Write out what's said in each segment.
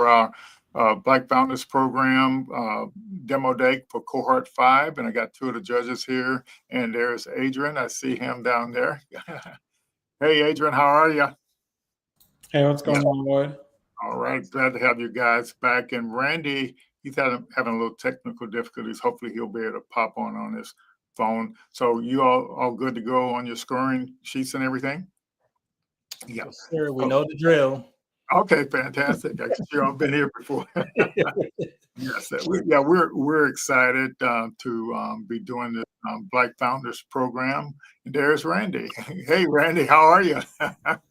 our Black Founders Program demo day for Cohort 5. And I got two of the judges here. And there's Adrian. I see him down there. Hey, Adrian, how are you? Hey, what's going on, Lloyd? All right, glad to have you guys back. And Randy, he's having a little technical difficulties. Hopefully he'll be able to pop on his phone. So you all good to go on your scoring sheets and everything? Yeah, yes, sir. We know the drill. Okay, fantastic. I guess you all been here before. Yes, we're excited to be doing this Black Founders Program. And there's Randy. Hey, Randy, how are you?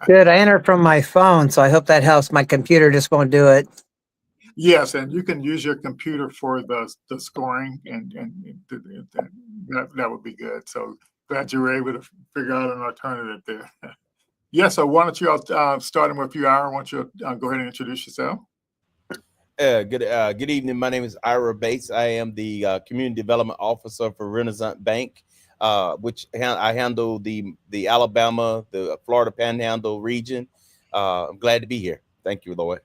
Good. I entered from my phone, so I hope that helps. My computer just won't do it. Yes, and you can use your computer for the scoring, and that would be good. So glad you were able to figure out an alternative there. Yeah, so why don't you all starting with you, Ira? Why don't you go ahead and introduce yourself? Good evening. My name is Ira Bates. I am the Community Development Officer for Renaissance Bank, which I handle the Alabama, the Florida Panhandle region. I'm glad to be here. Thank you, Lloyd.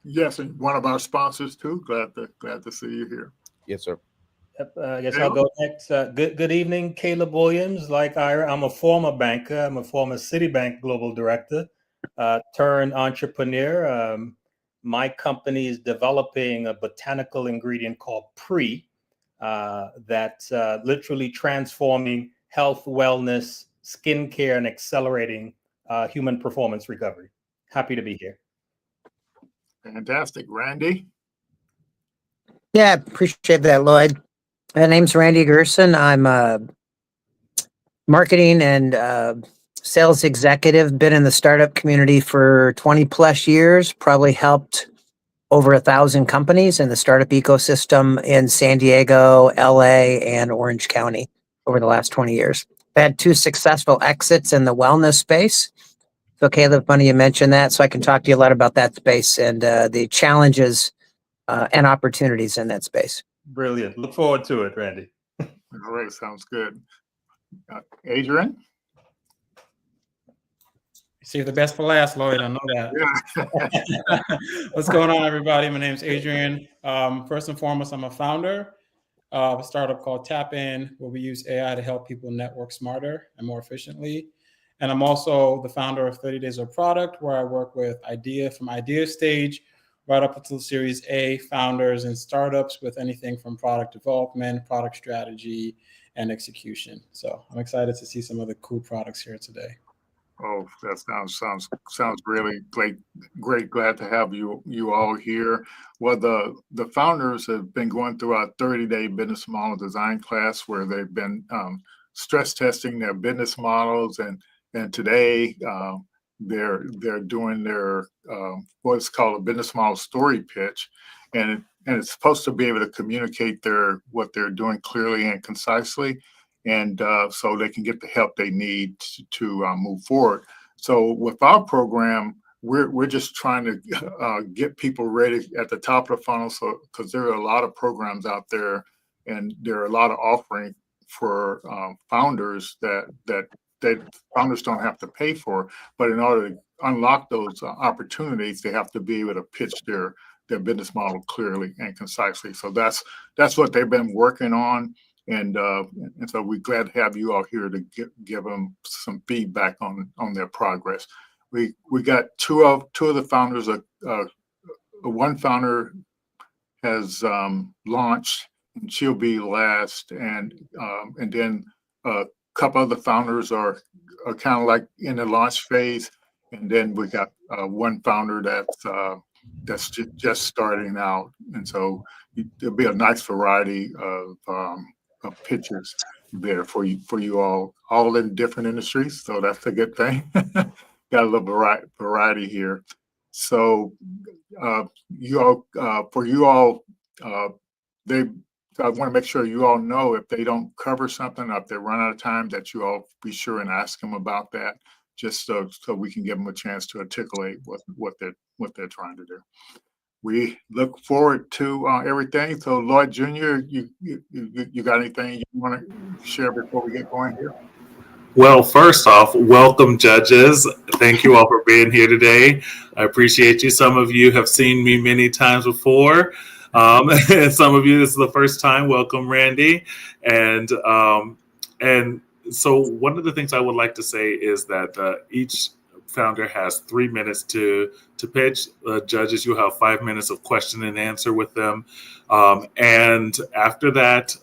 Yes, and one of our sponsors too. Glad to see you here. Yes, sir. Yep, I guess I'll go next. Good evening, Caleb Williams. Like Ira, I'm a former banker. I'm a former Citibank Global Director, turned entrepreneur. My company is developing a botanical ingredient called Pre that's literally transforming health, wellness, skincare, and accelerating human performance recovery. Happy to be here. Fantastic. Randy? Yeah, appreciate that, Lloyd. My name's Randy Gerson. I'm a marketing and sales executive, been in the startup community for 20 plus years, probably helped over 1,000 companies in the startup ecosystem in San Diego, LA, and Orange County over the last 20 years. I've had 2 successful exits in the wellness space. So Caleb, funny you mentioned that, so I can talk to you a lot about that space and the challenges and opportunities in that space. Brilliant. Look forward to it, Randy. All right, sounds good. Adrian? Save the best for last, Lloyd. I know that. Yeah. What's going on, everybody? My name is Adrian. First and foremost, I'm a founder of a startup called Tap In, where we use AI to help people network smarter and more efficiently. And I'm also the founder of 30 Days of Product, where I work with from idea stage right up until Series A founders and startups with anything from product development, product strategy, and execution. So I'm excited to see some of the cool products here today. Oh, that sounds really great. Glad to have you all here. Well, the founders have been going through our 30-day business model design class, where they've been stress testing their business models, and today they're doing their what's called a business model story pitch, and it's supposed to be able to communicate what they're doing clearly and concisely, and so they can get the help they need to move forward. So with our program, we're just trying to get people ready at the top of the funnel, so because there are a lot of programs out there, and there are a lot of offerings for founders that founders don't have to pay for, but in order to unlock those opportunities, they have to be able to pitch their business model clearly and concisely. So that's what they've been working on, and so we're glad to have you all here to give them some feedback on their progress. We got two of the founders. One founder has launched, and she'll be last, and then couple of the founders are kind of like in the launch phase, and then we got one founder that's just starting out, and so there'll be a nice variety of pitches there for you all in different industries. So that's a good thing. Got a little variety here. So I want to make sure you all know if they don't cover something, or if they run out of time, that you all be sure and ask them about that, just so we can give them a chance to articulate what they're trying to do. We look forward to everything. So Lloyd Jr., you got anything you want to share before we get going here? Well, first off, welcome, judges. Thank you all for being here today. I appreciate you. Some of you have seen me many times before, and some of you, this is the first time. Welcome, Randy. And so, one of the things I would like to say is that each founder has 3 minutes to pitch. Judges, you have 5 minutes of question and answer with them. And after that,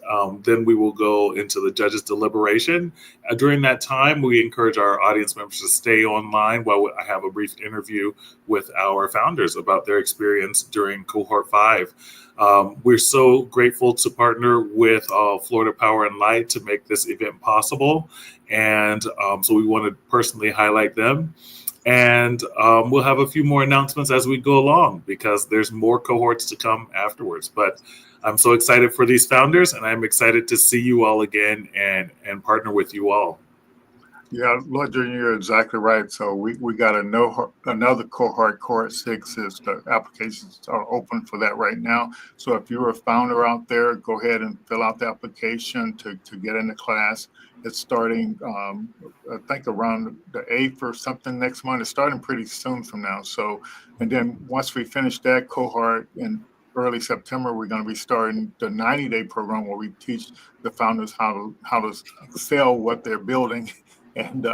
then we will go into the judges' deliberation. During that time, we encourage our audience members to stay online while I have a brief interview with our founders about their experience during Cohort 5. We're so grateful to partner with Florida Power and Light to make this event possible. And so we want to personally highlight them. And we'll have a few more announcements as we go along because there's more cohorts to come afterwards. But I'm so excited for these founders, and I'm excited to see you all again and partner with you all. Yeah, Lord Junior, you're exactly right. So we got another cohort 6 is the applications are open for that right now. So if you're a founder out there, go ahead and fill out the application to get into class. It's starting, I think around the 8th or something next month. It's starting pretty soon from now. So, and then once we finish that cohort in early September, we're going to be starting the 90-day program where we teach the founders how to sell what they're building. And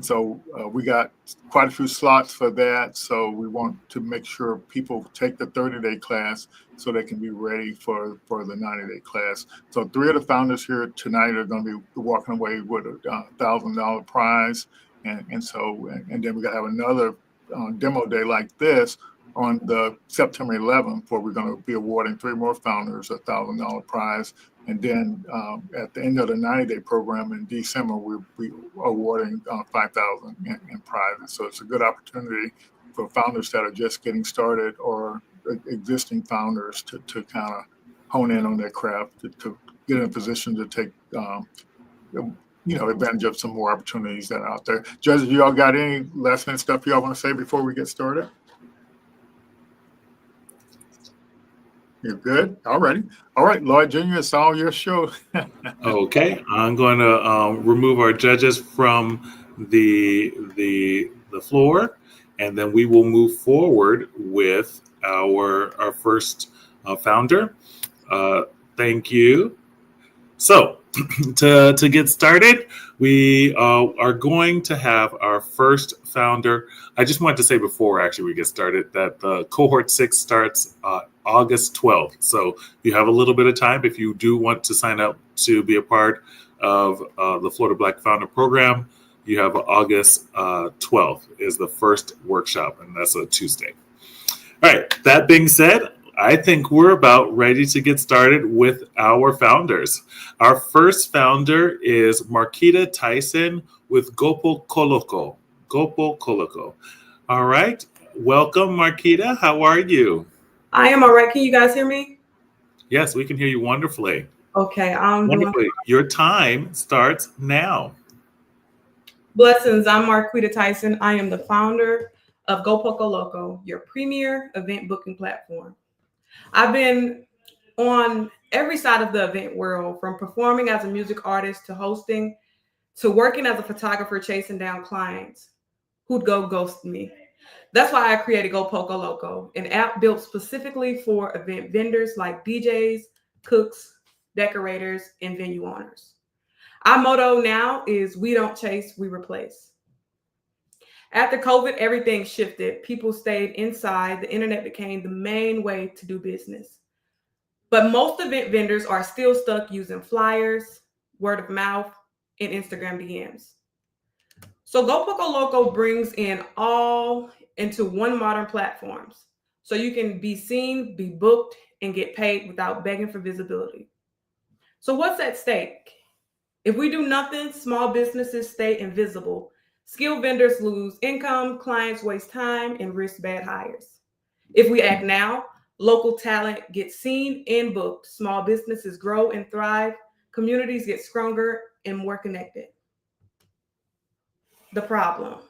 so we got quite a few slots for that. So we want to make sure people take the 30-day class so they can be ready for the 90-day class. So 3 of the founders here tonight are going to be walking away with a $1,000 prize. And then we got to have another demo day like this on the September 11th, where we're going to be awarding 3 more founders a $1,000 prize. And then at the end of the 90-day program in December, we'll be awarding $5,000 in prizes. So it's a good opportunity for founders that are just getting started or existing founders to kind of hone in on their craft, to get in a position to take advantage of some more opportunities that are out there. Judges, you all got any last minute stuff you all want to say before we get started? You're good? All righty. All right, Lloyd Jr., it's all your show. Okay, I'm going to remove our judges from the floor, and then we will move forward with our first founder. Thank you. So, to get started, we are going to have our first founder. I just wanted to say before actually we get started that the cohort 6 starts August 12th. So you have a little bit of time if you do want to sign up to be a part of the Florida Black Founder Program. You have August 12th is the first workshop, and that's a Tuesday. All right, that being said, I think we're about ready to get started with our founders. Our first founder is Marquita Tyson with Gopo Koloko. Gopo Koloko. All right. Welcome, Marquita. How are you? I am all right. Can you guys hear me? Yes, we can hear you wonderfully. Okay. Wonderfully. Your time starts now. Blessings. I'm Marquita Tyson. I am the founder of Go Poco Loco, your premier event booking platform. I've been on every side of the event world, from performing as a music artist to hosting to working as a photographer chasing down clients who'd go ghost me. That's why I created Go Poco Loco, an app built specifically for event vendors like DJs, cooks, decorators, and venue owners. Our motto now is we don't chase, we replace. After COVID, everything shifted. People stayed inside. The internet became the main way to do business. But most event vendors are still stuck using flyers, word of mouth, and Instagram DMs. So Go Poco Loco brings in all into one modern platform, so you can be seen, be booked, and get paid without begging for visibility. So what's at stake? If we do nothing, small businesses stay invisible. Skilled vendors lose income, clients waste time, and risk bad hires. If we act now, local talent gets seen and booked. Small businesses grow and thrive. Communities get stronger and more connected. The problem: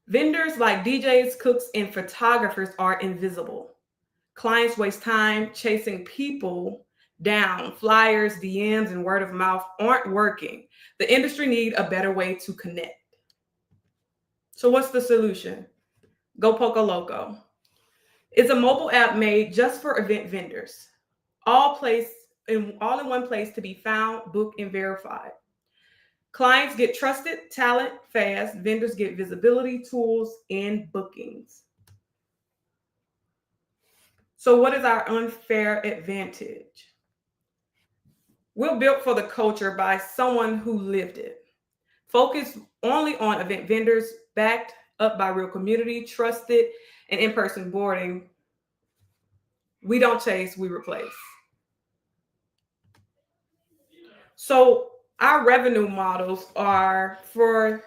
vendors like DJs, cooks, and photographers are invisible. Clients waste time chasing people down. Flyers, DMs, and word of mouth aren't working. The industry needs a better way to connect. So what's the solution? Go Poco Loco. It's a mobile app made just for event vendors. All in one place to be found, booked, and verified. Clients get trusted talent fast. Vendors get visibility, tools, and bookings. So what is our unfair advantage? We're built for the culture by someone who lived it. Focus only on event vendors, backed up by real community, trusted, and in-person boarding. We don't chase, we replace. So our revenue models are for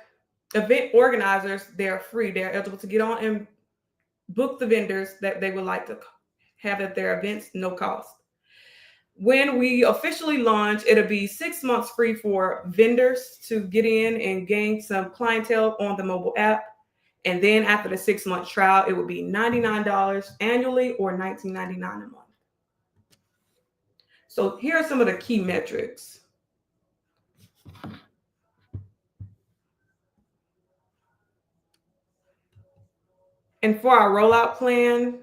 event organizers. They're free. They're eligible to get on and book the vendors that they would like to have at their events, no cost. When we officially launch, it'll be 6 months free for vendors to get in and gain some clientele on the mobile app. And then after the 6-month trial, it will be $99 annually or $19.99 a month. So here are some of the key metrics. And for our rollout plan,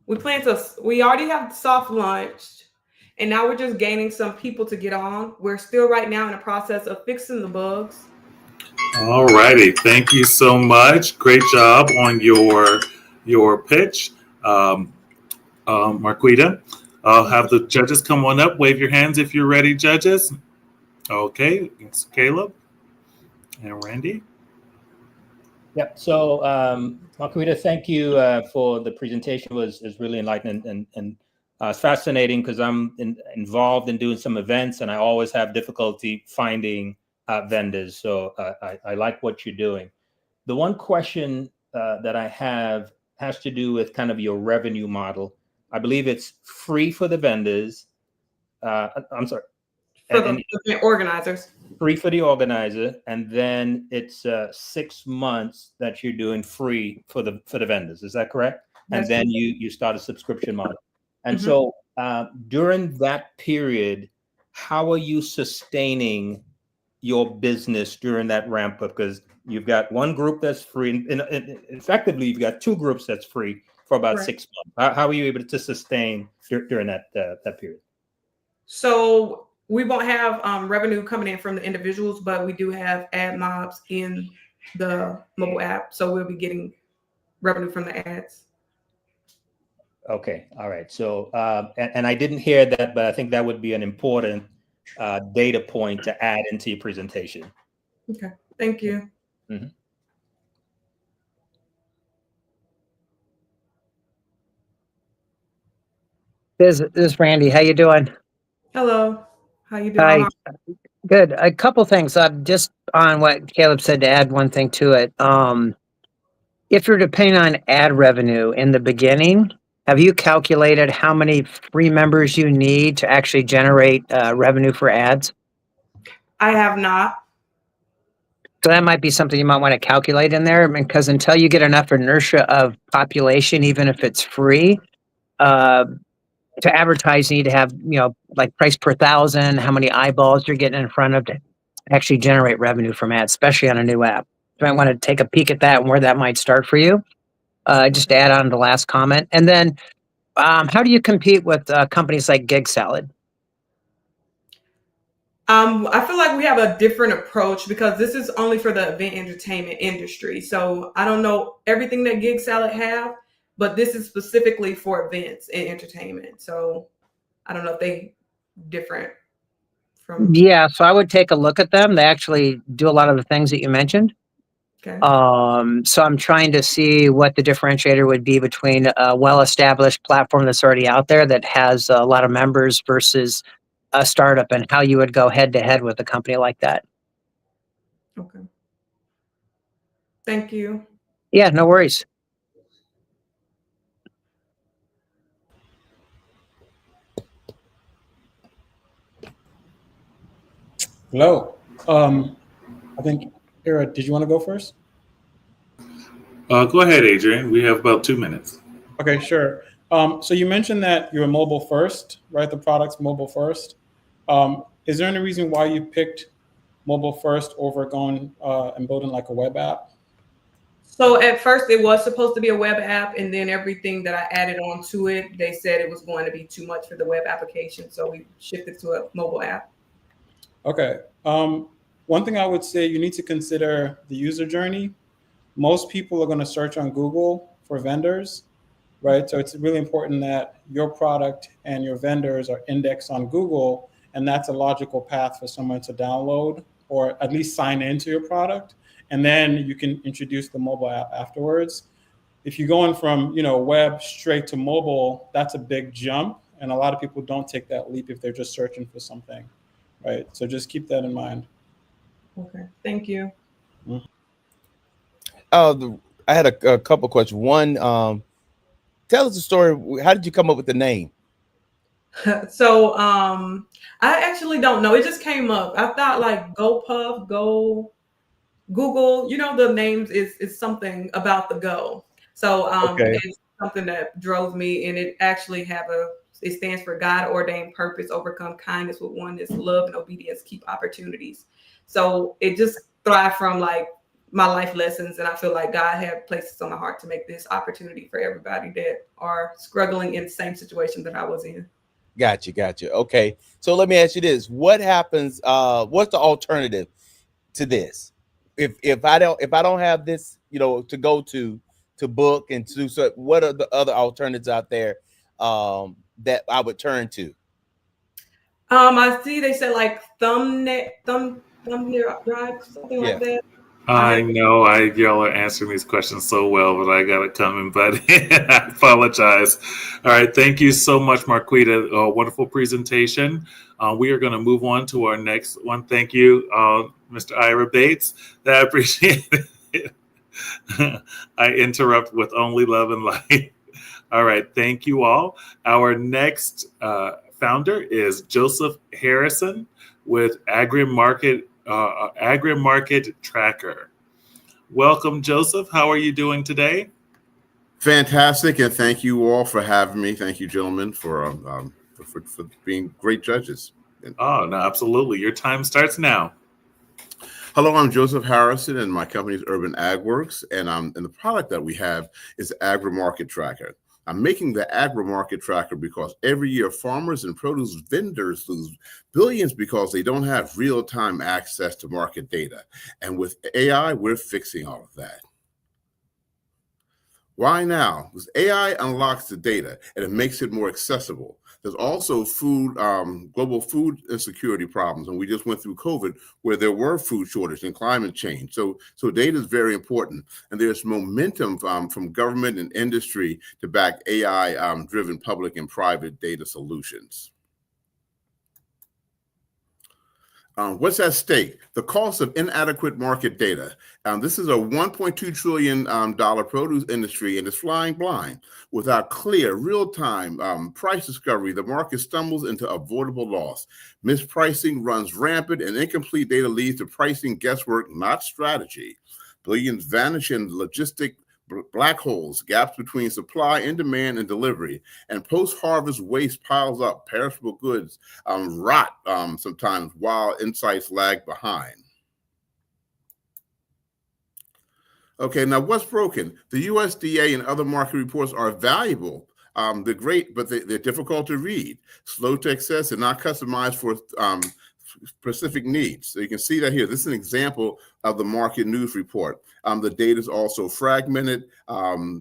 we already have soft launched, and now we're just gaining some people to get on. We're still right now in the process of fixing the bugs. All righty. Thank you so much. Great job on your pitch. Marquita, I'll have the judges come on up. Wave your hands if you're ready, judges. Okay. It's Caleb and Randy. Yep. So, Marquita, thank you for the presentation. It was really enlightening and it's fascinating because I'm involved in doing some events and I always have difficulty finding vendors. So I like what you're doing. The one question that I have has to do with kind of your revenue model. I believe it's free for the vendors. I'm sorry. For the event organizers. Free for the organizer, and then it's 6 months that you're doing free for the vendors. Is that correct? And That's then true. you start a subscription model. And so during that period, how are you sustaining your business during that ramp up? Because you've got one group that's free, and effectively you've got two groups that's free for about 6 months. How are you able to sustain during that period? So we won't have revenue coming in from the individuals, but we do have ad mobs in the mobile app. So we'll be getting revenue from the ads. Okay. All right. So, and I didn't hear that, but I think that would be an important data point to add into your presentation. Okay. Thank you. Mm-hmm. This is Randy. How you doing? Hello. How you doing? Hi. Good. A couple things. Just on what Caleb said, to add one thing to it. If you're depending on ad revenue in the beginning, have you calculated how many free members you need to actually generate revenue for ads? I have not. So that might be something you might want to calculate in there, because until you get enough inertia of population, even if it's free, to advertise, you need to have, like price per thousand, how many eyeballs you're getting in front of to actually generate revenue from ads, especially on a new app. You might want to take a peek at that and where that might start for you. Just to add on to the last comment. And then how do you compete with companies like Gig Salad? I feel like we have a different approach because this is only for the event entertainment industry. So I don't know everything that Gig Salad have, but this is specifically for events and entertainment. So I don't know if they different from. Yeah, so I would take a look at them. They actually do a lot of the things that you mentioned. Okay. So I'm trying to see what the differentiator would be between a well-established platform that's already out there that has a lot of members versus a startup, and how you would go head to head with a company like that. Okay. Thank you. Yeah, no worries. Hello. I think, Era, did you want to go first? Go ahead, Adrian. We have about 2 minutes. Okay, sure. So you mentioned that you're mobile first, right? The product's mobile first. Is there any reason why you picked mobile first over going and building like a web app? So at first it was supposed to be a web app, and then everything that I added on to it, they said it was going to be too much for the web application. So we shifted to a mobile app. Okay. One thing I would say, you need to consider the user journey. Most people are going to search on Google for vendors, right? So it's really important that your product and your vendors are indexed on Google, and that's a logical path for someone to download or at least sign into your product. And then you can introduce the mobile app afterwards. If you're going from, web straight to mobile, that's a big jump. And a lot of people don't take that leap if they're just searching for something, right? So just keep that in mind. Okay, thank you. I had a couple questions. One, tell us a story. How did you come up with the name? So I actually don't know. It just came up. I thought like Go Puff, Go Google, the names is something about the go. So Okay. it's something that drove me, and it actually it stands for God ordained purpose, overcome kindness with oneness, love and obedience, keep opportunities. So it just thrived from like my life lessons, and I feel like God had places on my heart to make this opportunity for everybody that are struggling in the same situation that I was in. Gotcha. Okay. So let me ask you this. What happens, what's the alternative to this? If I don't have this, to go to book and to, so what are the other alternatives out there that I would turn to? I see they said like thumbnail drive, something like that. I know y'all are answering these questions so well, but I got it coming, but I apologize. All right. Thank you so much, Marquita. A wonderful presentation. We are going to move on to our next one. Thank you, Mr. Ira Bates. I appreciate it. I interrupt with only love and light. All right. Thank you all. Our next founder is Joseph Harrison with Agri-Market Tracker. Welcome, Joseph. How are you doing today? Fantastic, and thank you all for having me. Thank you, gentlemen, for being great judges. Oh, no, absolutely. Your time starts now. Hello, I'm Joseph Harrison, and my company is Urban AgWorks, and the product that we have is the Agri-Market Tracker. I'm making the Agri-Market Tracker because every year farmers and produce vendors lose billions because they don't have real-time access to market data. And with AI, we're fixing all of that. Why now? Because AI unlocks the data and it makes it more accessible. There's also global food insecurity problems, and we just went through COVID where there were food shortage and climate change. So data is very important, and there's momentum from government and industry to back AI-driven public and private data solutions. What's at stake? The cost of inadequate market data. This is a $1.2 trillion produce industry, and it's flying blind. Without clear, real-time price discovery, the market stumbles into avoidable loss. Mispricing runs rampant, and incomplete data leads to pricing guesswork, not strategy. Billions vanish in logistic black holes, gaps between supply and demand and delivery, and post-harvest waste piles up. Perishable goods rot sometimes while insights lag behind. Okay, now what's broken? The USDA and other market reports are valuable. They're great, but they're difficult to read, slow to access, and not customized for specific needs. So you can see that here. This is an example of the market news report. The data is also fragmented.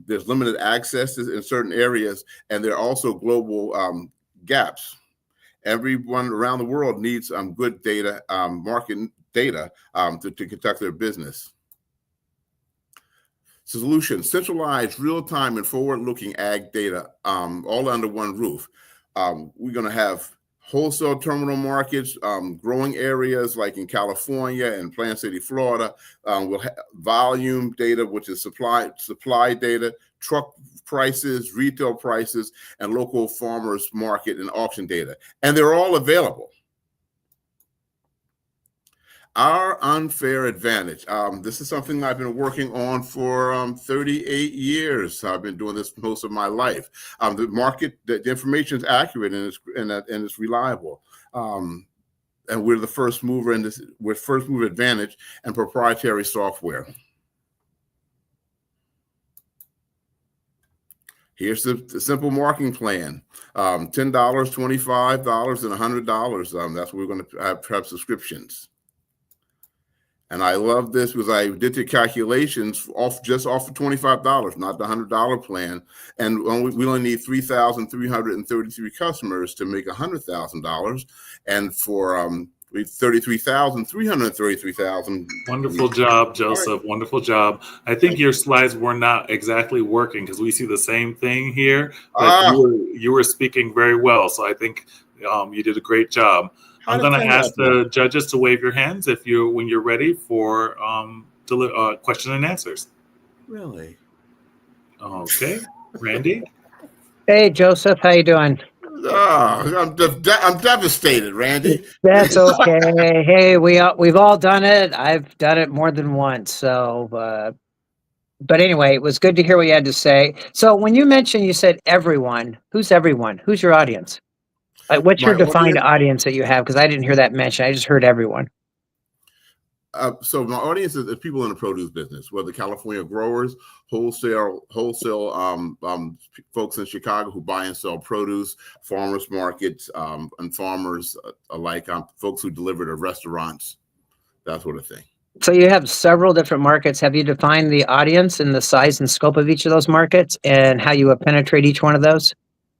There's limited access in certain areas, and there are also global gaps. Everyone around the world needs good data, market data to conduct their business. Solution: centralized, real-time, and forward-looking ag data all under one roof. We're going to have wholesale terminal markets, growing areas like in California and Plant City, Florida. We'll have volume data, which is supply data, truck prices, retail prices, and local farmers market and auction data. And they're all available. Our unfair advantage. This is something I've been working on for 38 years. I've been doing this most of my life. The market, the information is accurate and it's reliable. And we're the first mover in this. We're first mover advantage and proprietary software. Here's the simple marketing plan: $10, $25, and $100. That's what we're going to have subscriptions. And I love this because I did the calculations just off of $25, not the $100 plan. And we only need 3,333 customers to make $100,000. And for 33,333,000. Wonderful job, Joseph. Wonderful job. I think your slides were not exactly working because we see the same thing here, but you were speaking very well. So I think you did a great job. I'm going to ask the judges to wave your hands when you're ready for question and answers. Really? Okay, Randy. Hey, Joseph, how you doing? I'm devastated, Randy. That's okay. Hey, we've all done it. I've done it more than once. So, but anyway, it was good to hear what you had to say. So, when you mentioned, you said everyone. Who's everyone? Who's your audience? Like, what's your defined audience that you have? Because I didn't hear that mentioned. I just heard everyone. So my audience is people in the produce business, whether California growers, wholesale folks in Chicago who buy and sell produce, farmers markets, and farmers alike, folks who deliver to restaurants, that sort of thing. So you have several different markets. Have you defined the audience and the size and scope of each of those markets and how you would penetrate each one of those?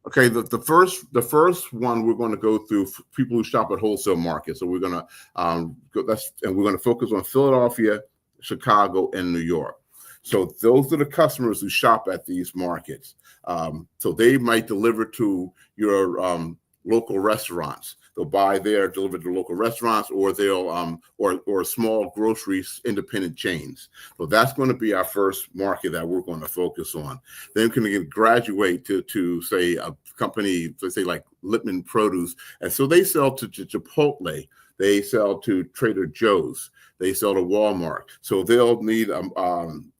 Okay, the first one we're going to go through people who shop at wholesale markets. So we're going to we're going to focus on Philadelphia, Chicago, and New York. So those are the customers who shop at these markets. So they might deliver to your local restaurants. They'll buy there, deliver to local restaurants, or they'll or small groceries, independent chains. So that's going to be our first market that we're going to focus on. Then we can graduate to say a company, let's say like Lippman Produce, and so they sell to Chipotle, they sell to Trader Joe's, they sell to Walmart. So they'll need a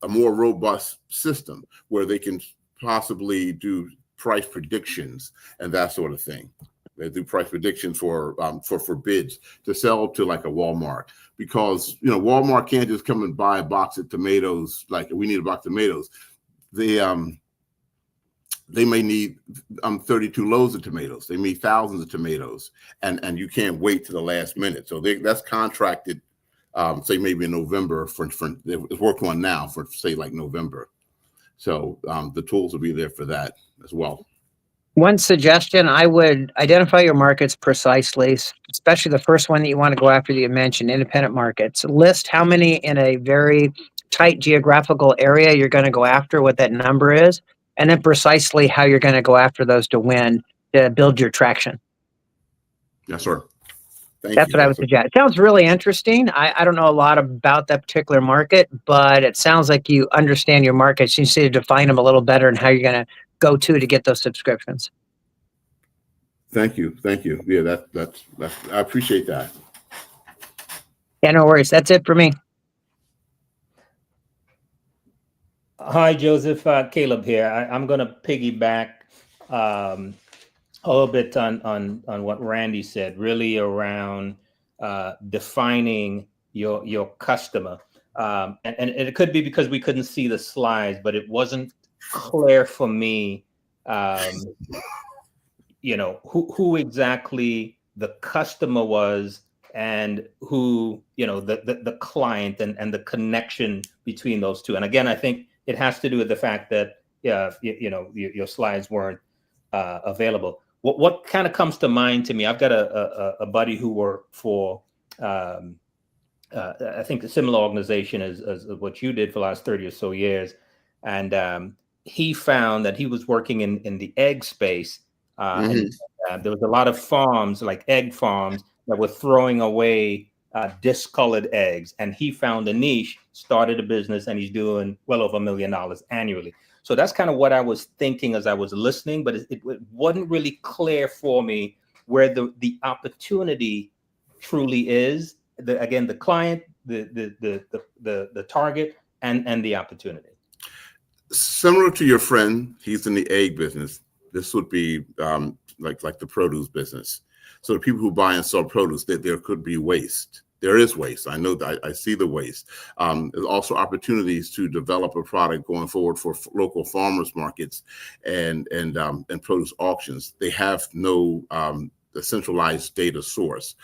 more robust system where they can possibly do price predictions and that sort of thing. They do price predictions for bids to sell to like a Walmart, because Walmart can't just come and buy a box of tomatoes. Like, we need a box of tomatoes. They may need 32 loads of tomatoes. They need thousands of tomatoes, and you can't wait to the last minute. So that's contracted, say maybe in November it's worked on now for say like November. So the tools will be there for that as well. One suggestion, I would identify your markets precisely, especially the first one that you want to go after that you mentioned, independent markets. List how many in a very tight geographical area you're going to go after, what that number is, and then precisely how you're going to go after those to win, to build your traction. Yes, sir. That's what I would suggest. It sounds really interesting. I don't know a lot about that particular market, but it sounds like you understand your markets. You need to define them a little better and how you're going to go to get those subscriptions. Thank you. Yeah, that's I appreciate that. Yeah, no worries. That's it for me. Hi, Joseph. Caleb here. I'm going to piggyback a little bit on what Randy said, really around defining your customer. And it could be because we couldn't see the slides, but it wasn't clear for me, who exactly the customer was and who, the client and the connection between those two. And again, I think it has to do with the fact that, your slides weren't available. What kind of comes to mind to me, I've got a buddy who worked for, I think a similar organization as what you did for the last 30 or so years. And he found that he was working in the egg space. And there was a lot of farms, like egg farms, that were throwing away discolored eggs. And he found a niche, started a business, and he's doing well over $1 million annually. So that's kind of what I was thinking as I was listening, but it wasn't really clear for me where the opportunity truly is the client, the target, and the opportunity. Similar to your friend, he's in the egg business. This would be like the produce business. So the people who buy and sell produce, there could be waste. There is waste. I know that I see the waste. There's also opportunities to develop a product going forward for local farmers markets and produce auctions. They have no the centralized data source.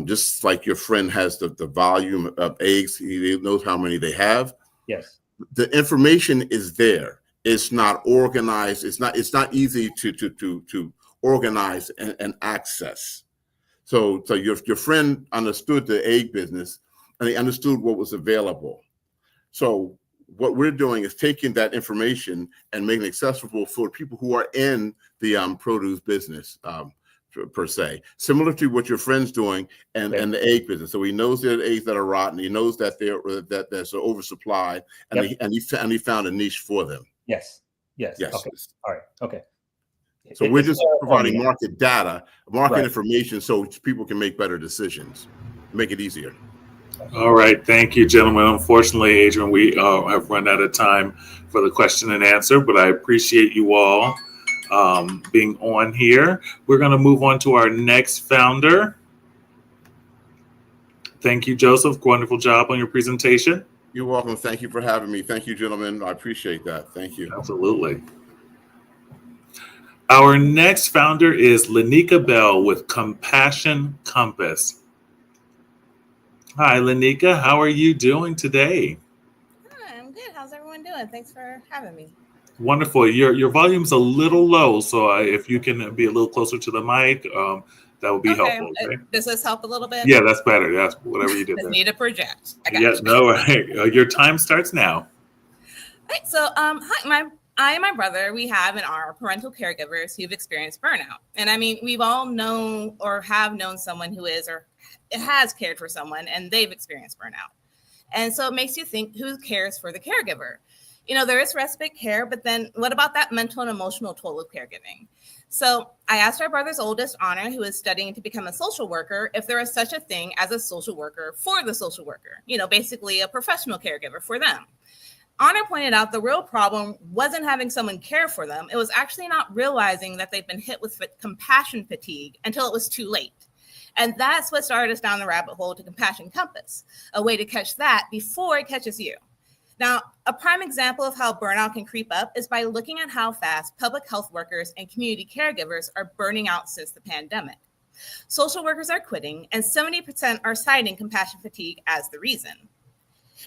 Just like your friend has the volume of eggs, he knows how many they have. Yes. The information is there. It's not organized. It's not easy to organize and access. So your friend understood the egg business, and he understood what was available. So what we're doing is taking that information and making it accessible for people who are in the produce business per se, similar to what your friend's doing and the egg business. So he knows there are eggs that are rotten. He knows that there's an oversupply, and he found a niche for them. Yes. Okay. All right. Okay. So we're just providing market data, market Right. information, so people can make better decisions, make it easier. All right. Thank you, gentlemen. Unfortunately, Adrian, we have run out of time for the question and answer, but I appreciate you all being on here. We're going to move on to our next founder. Thank you, Joseph. Wonderful job on your presentation. You're welcome. Thank you for having me. Thank you, gentlemen. I appreciate that. Thank you. Absolutely. Our next founder is Lanika Bell with Compassion Compass. Hi, Lanika. How are you doing today? Hi, I'm good. How's everyone doing? Thanks for having me. Wonderful. Your volume's a little low, so if you can be a little closer to the mic, that would be helpful. Okay? Does this help a little bit? Yeah, that's better. That's whatever you did. Just need to project. I got Yeah, you. no, right. Your time starts now. Right. So, hi, I and my brother, we have and are parental caregivers who've experienced burnout. And I mean, we've all known or have known someone who is or has cared for someone and they've experienced burnout. And so it makes you think, who cares for the caregiver? You know, there is respite care, but then what about that mental and emotional toll of caregiving? So I asked our brother's oldest, Honor, who is studying to become a social worker, if there is such a thing as a social worker for the social worker, you know, basically a professional caregiver for them. Honor pointed out the real problem wasn't having someone care for them. It was actually not realizing that they've been hit with compassion fatigue until it was too late. And that's what started us down the rabbit hole to Compassion Compass, a way to catch that before it catches you. Now, a prime example of how burnout can creep up is by looking at how fast public health workers and community caregivers are burning out since the pandemic. Social workers are quitting, and 70% are citing compassion fatigue as the reason.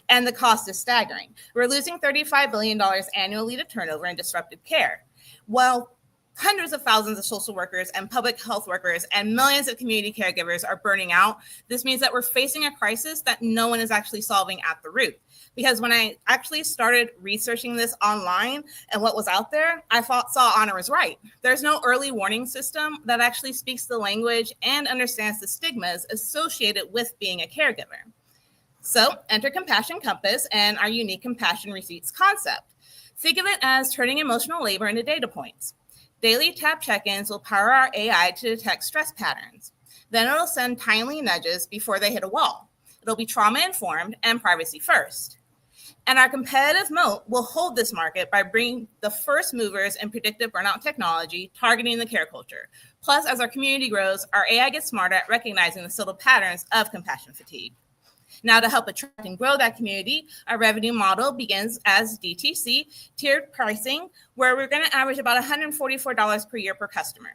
And the cost is staggering. We're losing $35 billion annually to turnover and disrupted care. Well, hundreds of thousands of social workers and public health workers and millions of community caregivers are burning out. This means that we're facing a crisis that no one is actually solving at the root. Because when I actually started researching this online and what was out there, I saw Honor was right. There's no early warning system that actually speaks the language and understands the stigmas associated with being a caregiver. So enter Compassion Compass and our unique compassion receipts concept. Think of it as turning emotional labor into data points. Daily tap check-ins will power our AI to detect stress patterns. Then it'll send timely nudges before they hit a wall. It'll be trauma-informed and privacy first. And our competitive moat will hold this market by bringing the first movers in predictive burnout technology, targeting the care culture. Plus, as our community grows, our AI gets smarter at recognizing the subtle patterns of compassion fatigue. Now, to help attract and grow that community, our revenue model begins as DTC, tiered pricing, where we're going to average about $144 per year per customer.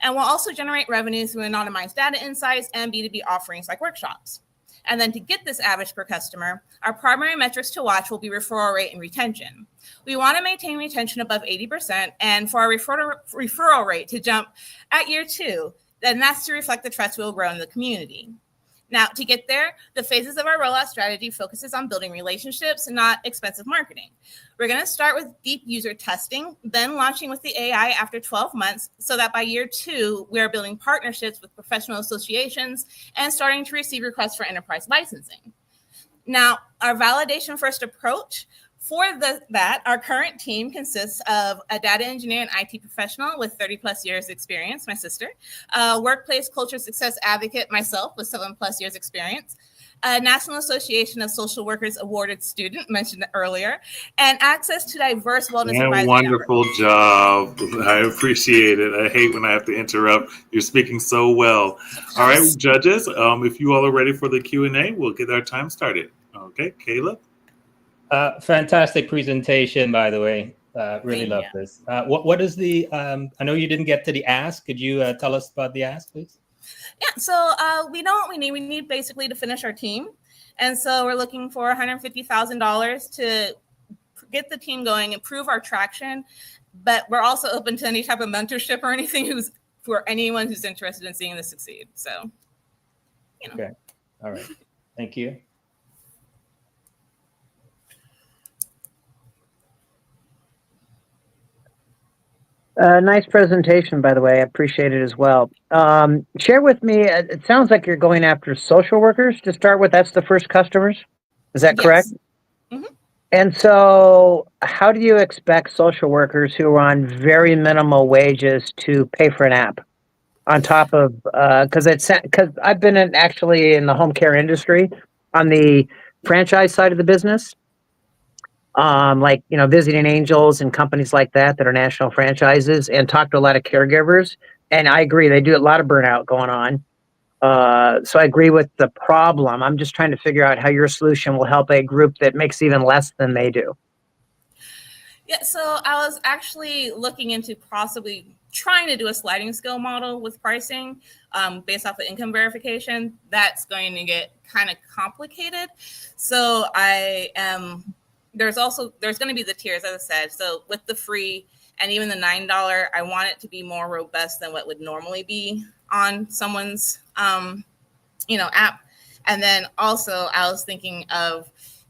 And we'll also generate revenue through anonymized data insights and B2B offerings like workshops. And then to get this average per customer, our primary metrics to watch will be referral rate and retention. We want to maintain retention above 80%, and for our referral rate to jump at year 2, then that's to reflect the trust we'll grow in the community. Now, to get there, the phases of our rollout strategy focuses on building relationships, not expensive marketing. We're going to start with deep user testing, then launching with the AI after 12 months, so that by year 2, we are building partnerships with professional associations and starting to receive requests for enterprise licensing. Now, our validation first approach that, our current team consists of a data engineer and IT professional with 30 plus years experience, my sister, a workplace culture success advocate, myself with 7+ years experience, a National Association of Social Workers awarded student, mentioned earlier, and access to diverse wellness advisory wonderful network. job. I appreciate it. I hate when I have to interrupt. You're speaking so well. All right, judges, if you all are ready for the Q&A, we'll get our time started. Okay, Caleb? Fantastic presentation, by the way. Really love you. this. What is the, I know you didn't get to the ask. Could you tell us about the ask, please? Yeah, so we know what we need. We need basically to finish our team. And so we're looking for $150,000 to get the team going, improve our traction. But we're also open to any type of mentorship or anything for anyone who's interested in seeing this succeed. So, you know. Okay. All right. Thank you. Nice presentation, by the way. I appreciate it as well. Share with me, it sounds like you're going after social workers to start with. That's the first customers. Is that correct? Yes. Mm-hmm. And so how do you expect social workers who are on very minimal wages to pay for an app on top of, because I've been actually in the home care industry on the franchise side of the business. Like, Visiting Angels and companies like that are national franchises, and talk to a lot of caregivers. And I agree, they do a lot of burnout going on. So I agree with the problem. I'm just trying to figure out how your solution will help a group that makes even less than they do. Yeah, so I was actually looking into possibly trying to do a sliding scale model with pricing based off of income verification. That's going to get kind of complicated. So there's going to be the tiers, as I said. So with the free and even the $9, I want it to be more robust than what would normally be on someone's, app. And then also I was thinking of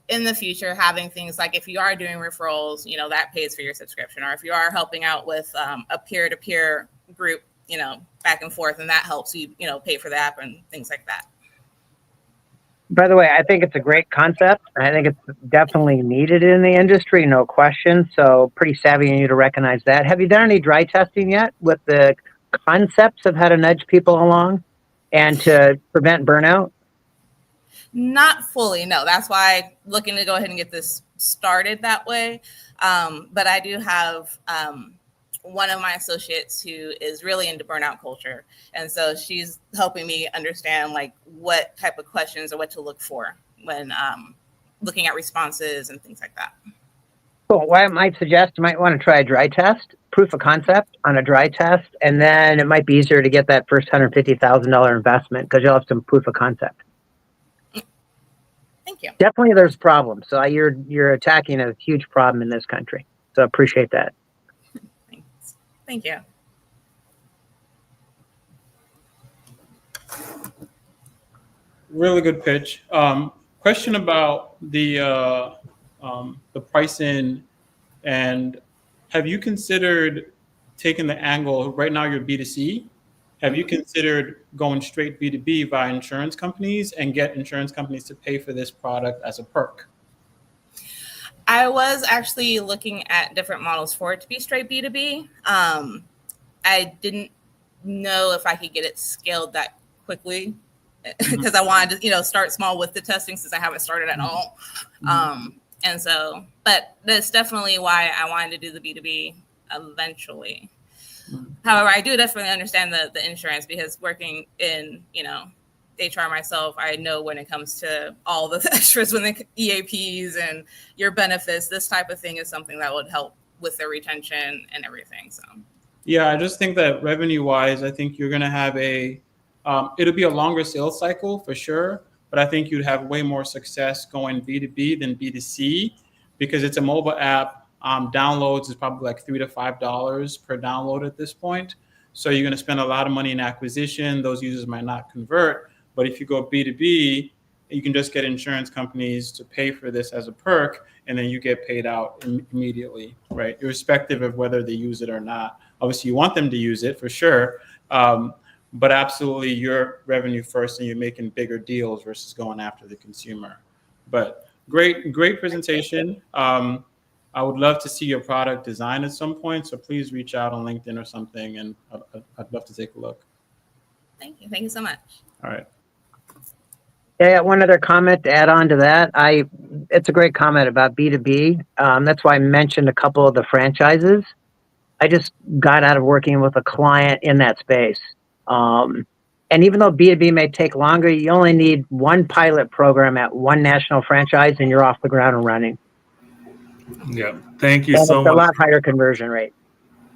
in the future having things like if you are doing referrals, that pays for your subscription, or if you are helping out with a peer-to-peer group, back and forth, and that helps you, pay for the app and things like that. By the way, I think it's a great concept. I think it's definitely needed in the industry, no question. So pretty savvy in you to recognize that. Have you done any dry testing yet with the concepts of how to nudge people along and to prevent burnout? Not fully, no. That's why I'm looking to go ahead and get this started that way. But I do have one of my associates who is really into burnout culture. And so she's helping me understand like what type of questions or what to look for when looking at responses and things like that. Cool. What I might suggest, you might want to try a dry test, proof of concept on a dry test, and then it might be easier to get that first $150,000 investment because you'll have some proof of concept. Thank you. Definitely there's problems. So you're attacking a huge problem in this country. So appreciate that. Thanks. Thank you. Really good pitch. Question about the pricing, and have you considered taking the angle, right now you're B2C, have you considered going straight B2B via insurance companies and get insurance companies to pay for this product as a perk? I was actually looking at different models for it to be straight B2B. I didn't know if I could get it scaled that quickly because I wanted to, start small with the testing since I haven't started at all. And so, but that's definitely why I wanted to do the B2B eventually. However, I do definitely understand the insurance because working in, HR myself, I know when it comes to all the extras when the EAPs and your benefits, this type of thing is something that would help with the retention and everything. So, yeah, I just think that revenue wise, I think you're going to have it'll be a longer sales cycle for sure, but I think you'd have way more success going B2B than B2C because it's a mobile app. Downloads is probably like $3 to $5 per download at this point. So you're going to spend a lot of money in acquisition. Those users might not convert. But if you go B2B, you can just get insurance companies to pay for this as a perk, and then you get paid out immediately, right? Irrespective of whether they use it or not. Obviously, you want them to use it for sure. But absolutely, your revenue first, and you're making bigger deals versus going after the consumer. But great presentation. I would love to see your product design at some point. So please reach out on LinkedIn or something, and I'd love to take a look. Thank you. Thank you so much. All right. Yeah, one other comment to add on to that. It's a great comment about B2B. That's why I mentioned a couple of the franchises. I just got out of working with a client in that space. And even though B2B may take longer, you only need one pilot program at one national franchise and you're off the ground and running. Yeah. Thank you and so it's a much. lot higher conversion rate.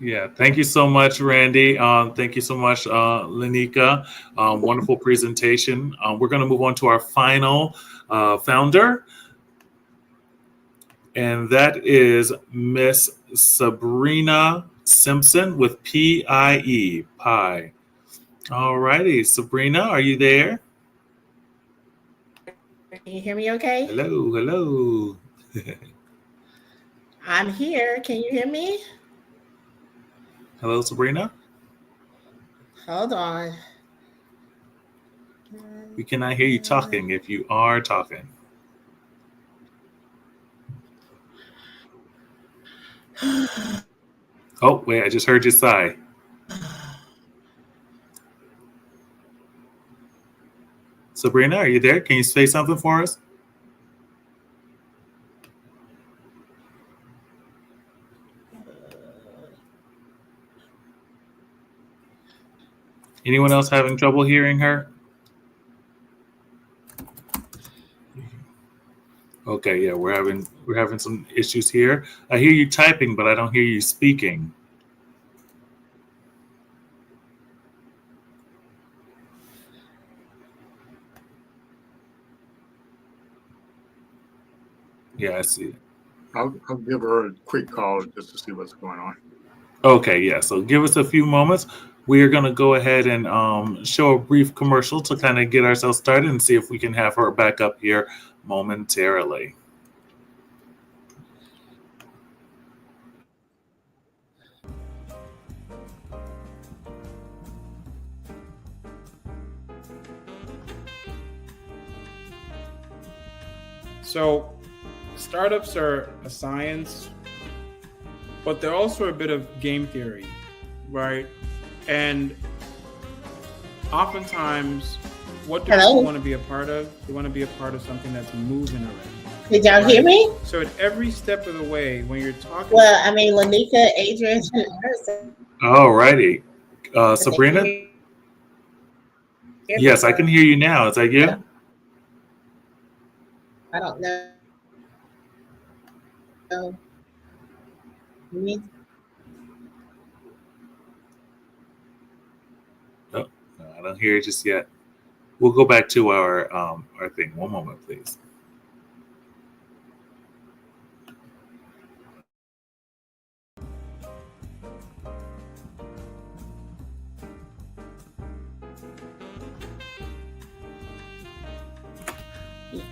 Yeah, thank you so much, Randy. Thank you so much, Lenika. Wonderful presentation. We're going to move on to our final founder, and that is Miss Sabrina Simpson with PIE, Pi. All righty, Sabrina, are you there? Can you hear me okay? Hello, hello. I'm here. Can you hear me? Hello, Sabrina. Hold on. We cannot hear you talking if you are talking. Oh, wait, I just heard you sigh. Sabrina, are you there? Can you say something for us? Anyone else having trouble hearing her? Okay, yeah, we're having some issues here. I hear you typing, but I don't hear you speaking. Yeah, I see it. I'll give her a quick call just to see what's going on. Okay, yeah. So give us a few moments. We are going to go ahead and show a brief commercial to kind of get ourselves started and see if we can have her back up here momentarily. So startups are a science, but they're also a bit of game theory, right? And oftentimes, what do people want to be a part of? They want to be a part of something that's moving already. Did y'all hear me? So at every step of the way, when you're talking... Well, I mean, Lenika, Adrian, and Harrison. All righty. Sabrina? Yes, I can hear you now. Is that you? I don't know. No. Me? Oh, no, I don't hear it just yet. We'll go back to our thing. One moment, please.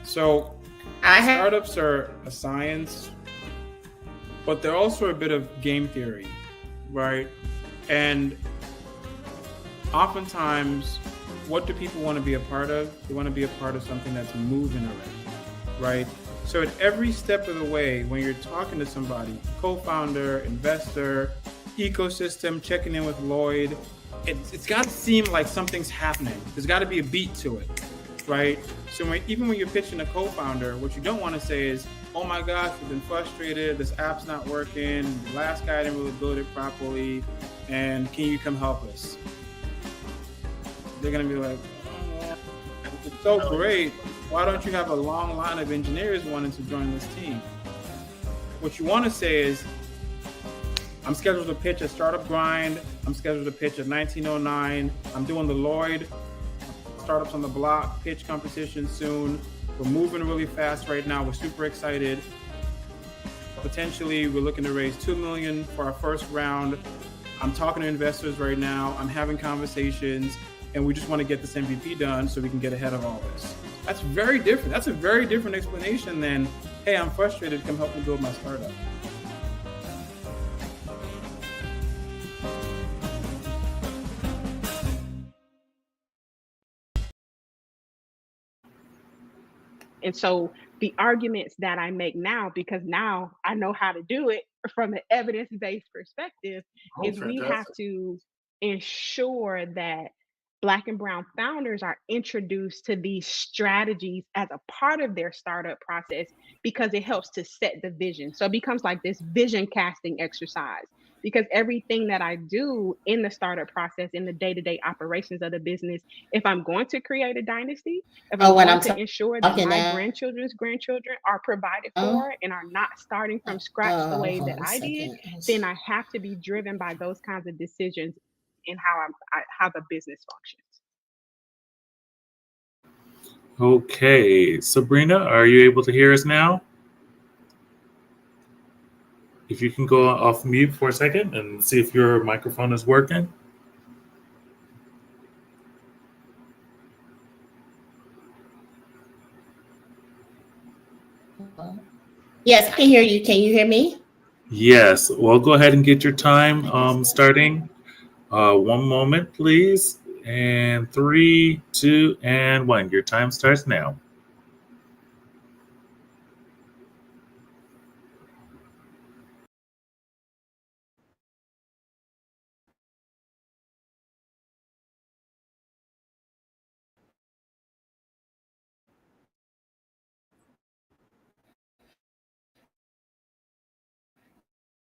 So startups are a science, but they're also a bit of game theory, right? And oftentimes, what do people want to be a part of? They want to be a part of something that's moving already, right? So at every step of the way, when you're talking to somebody, co-founder, investor, ecosystem, checking in with Lloyd, it's got to seem like something's happening. There's got to be a beat to it, right? So even when you're pitching a co-founder, what you don't want to say is, oh my gosh, we've been frustrated, this app's not working, the last guy didn't really build it properly, and can you come help us? They're going to be like, oh, it's so great. Why don't you have a long line of engineers wanting to join this team? What you want to say is, I'm scheduled to pitch at Startup Grind. I'm scheduled to pitch at 1909. I'm doing the Lloyd Startups on the Block pitch competition soon. We're moving really fast right now. We're super excited. Potentially, we're looking to raise $2 million for our first round. I'm talking to investors right now. I'm having conversations, and we just want to get this MVP done so we can get ahead of all this. That's very different. That's a very different explanation than, hey, I'm frustrated. Come help me build my startup. And so the arguments that I make now, because now I know how to do it from an evidence-based perspective, Oh, is we have fantastic. to ensure that Black and Brown founders are introduced to these strategies as a part of their startup process because it helps to set the vision. So it becomes like this vision casting exercise. Because everything that I do in the startup process, in the day-to-day operations of the business, if I'm going to create a dynasty, if I'm Oh, when going I'm to ensure that talking my now. grandchildren's grandchildren are provided Oh, for and are not starting from scratch the way hold that on a I did, second. then I have to be driven by those kinds of decisions in how the business functions. Okay, Sabrina, are you able to hear us now? If you can go off mute for a second and see if your microphone is working. Yes, I can hear you. Can you hear me? Yes, well, go ahead and get your time starting. One moment, please. And 3, 2, and 1. Your time starts now.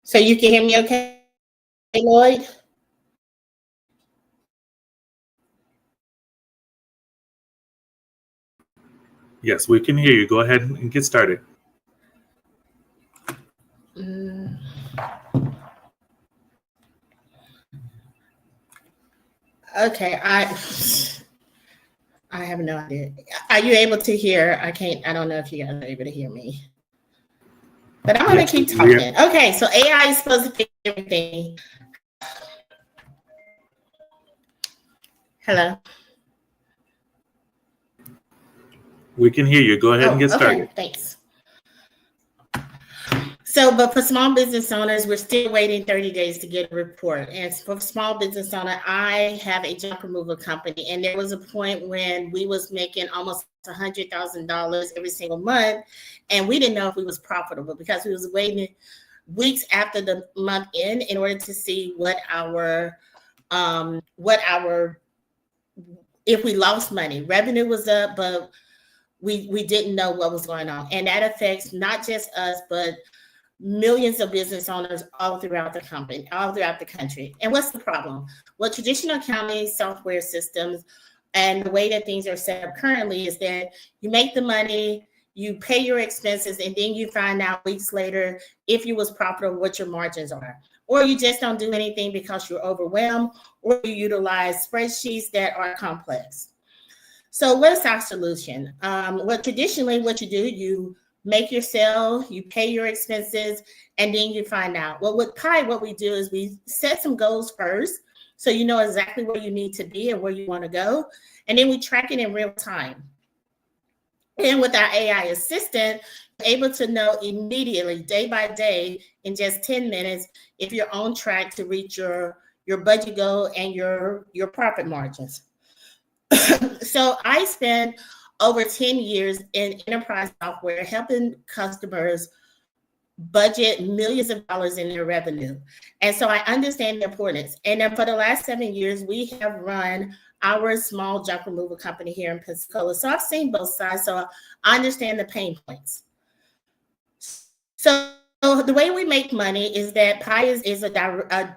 So you can hear me okay, Lloyd? Yes, we can hear you. Go ahead and get started. Okay, I have no idea. Are you able to hear? I don't know if you guys are able to hear me. But I'm gonna keep talking. Okay, so AI is supposed to fix everything. Hello. We can hear you. Go ahead and get started. Okay, thanks. So, but for small business owners, we're still waiting 30 days to get a report. And for small business owner, I have a junk removal company, and there was a point when we was making almost $100,000 every single month, and we didn't know if we was profitable because we was waiting weeks after the month end in order to see what our if we lost money. Revenue was up, but we didn't know what was going on, and that affects not just us, but millions of business owners all throughout the company, all throughout the country. And what's the problem? Well, traditional accounting software systems and the way that things are set up currently is that you make the money, you pay your expenses, and then you find out weeks later if you was profitable, what your margins are. Or you just don't do anything because you're overwhelmed, or you utilize spreadsheets that are complex. So what's our solution? Well, traditionally what you do, you make your sale, you pay your expenses, and then you find out. Well, with Pi, what we do is we set some goals first, so you know exactly where you need to be and where you want to go, and then we track it in real time. And with our AI assistant, you're able to know immediately, day by day, in just 10 minutes, if you're on track to reach your budget goal and your profit margins. So I spent over 10 years in enterprise software, helping customers budget millions of dollars in their revenue. And so I understand the importance. And then for the last 7 years, we have run our small junk removal company here in Pensacola. So I've seen both sides, so I understand the pain points. So the way we make money is that Pi is a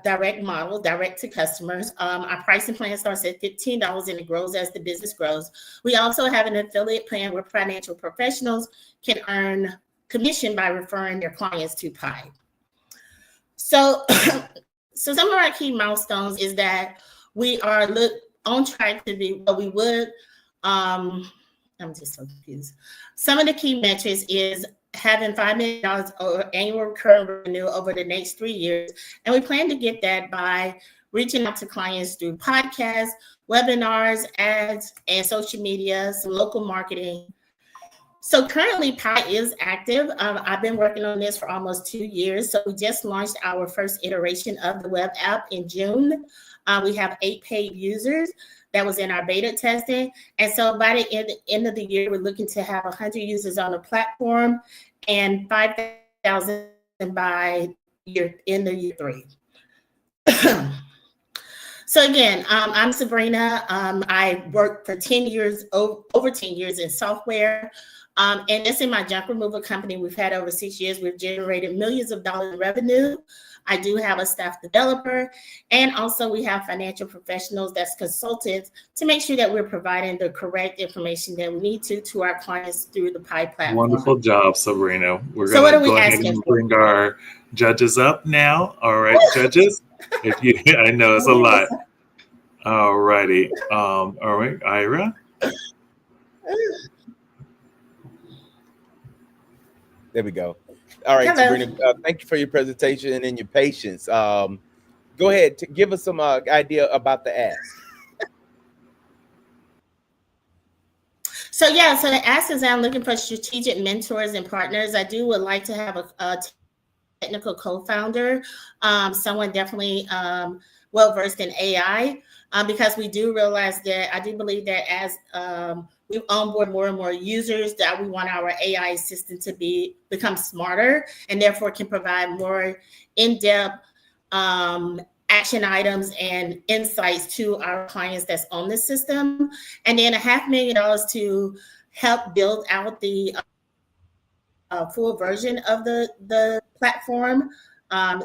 direct model, direct to customers. Our pricing plan starts at $15 and it grows as the business grows. We also have an affiliate plan where financial professionals can earn commission by referring their clients to Pi. So, so some of our key milestones is that we are on track to be what we would. I'm just so confused. Some of the key metrics is having $5 million annual recurring revenue over the next 3 years. And we plan to get that by reaching out to clients through podcasts, webinars, ads, and social media, some local marketing. So currently Pi is active. I've been working on this for almost 2 years. So we just launched our first iteration of the web app in June. We have 8 paid users that was in our beta testing. And so by the end of the year, we're looking to have 100 users on the platform and 5,000 by end of year 3. So again, I'm Sabrina. I worked for 10 years, over 10 years in software. And this is my junk removal company. We've had over 6 years. We've generated millions of dollars in revenue. I do have a staff developer. And also we have financial professionals that's consultants to make sure that we're providing the correct information that we need to our clients through the Pi platform. Wonderful job, Sabrina. We're So going what to are we go ahead asking and for? bring our judges up now. All right, judges. If you, I know it's a lot. All righty. All right, Ira. There we go. All right, Hello. Sabrina, thank you for your presentation and your patience. Go ahead, give us some idea about the ask. So yeah, so the ask is I'm looking for strategic mentors and partners. I would like to have a technical co-founder, someone definitely well-versed in AI, because we do realize that, I do believe that as we onboard more and more users, that we want our AI assistant to become smarter and therefore can provide more in-depth action items and insights to our clients that's on the system. And then $500,000 to help build out the full version of the platform,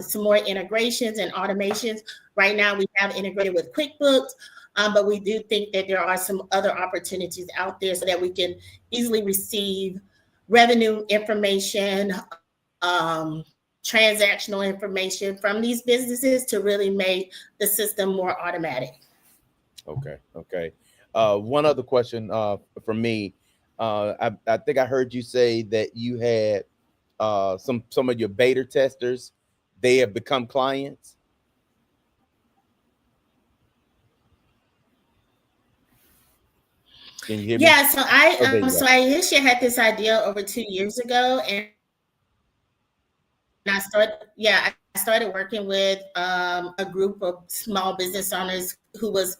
some more integrations and automations. Right now we have integrated with QuickBooks, but we do think that there are some other opportunities out there so that we can easily receive revenue information, transactional information from these businesses to really make the system more automatic. Okay. One other question from me. I think I heard you say that you had some of your beta testers, they have become clients. Can you hear me? Yeah, so I initially had this idea over 2 years ago, and I started working with a group of small business owners who was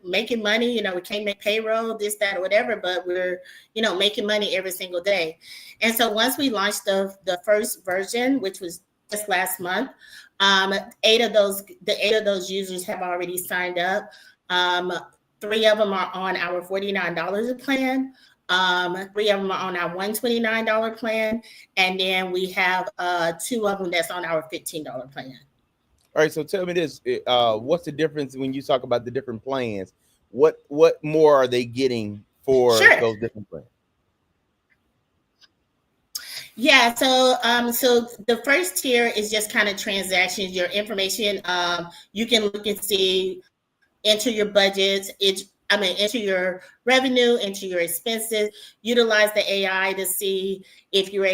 making money. We can't make payroll, this, that, or whatever, but we're, making money every single day. And so once we launched the first version, which was just last month, the 8 of those users have already signed up. 3 of them are on our $49 plan. 3 of them are on our $129 plan. And then we have 2 of them that's on our $15 plan. All right, so tell me this, what's the difference when you talk about the different plans? What more are they getting for those different plans? Yeah, so the first tier is just kind of transactions, your information. You can look and see, enter your budgets, enter your revenue, enter your expenses, utilize the AI to see if you're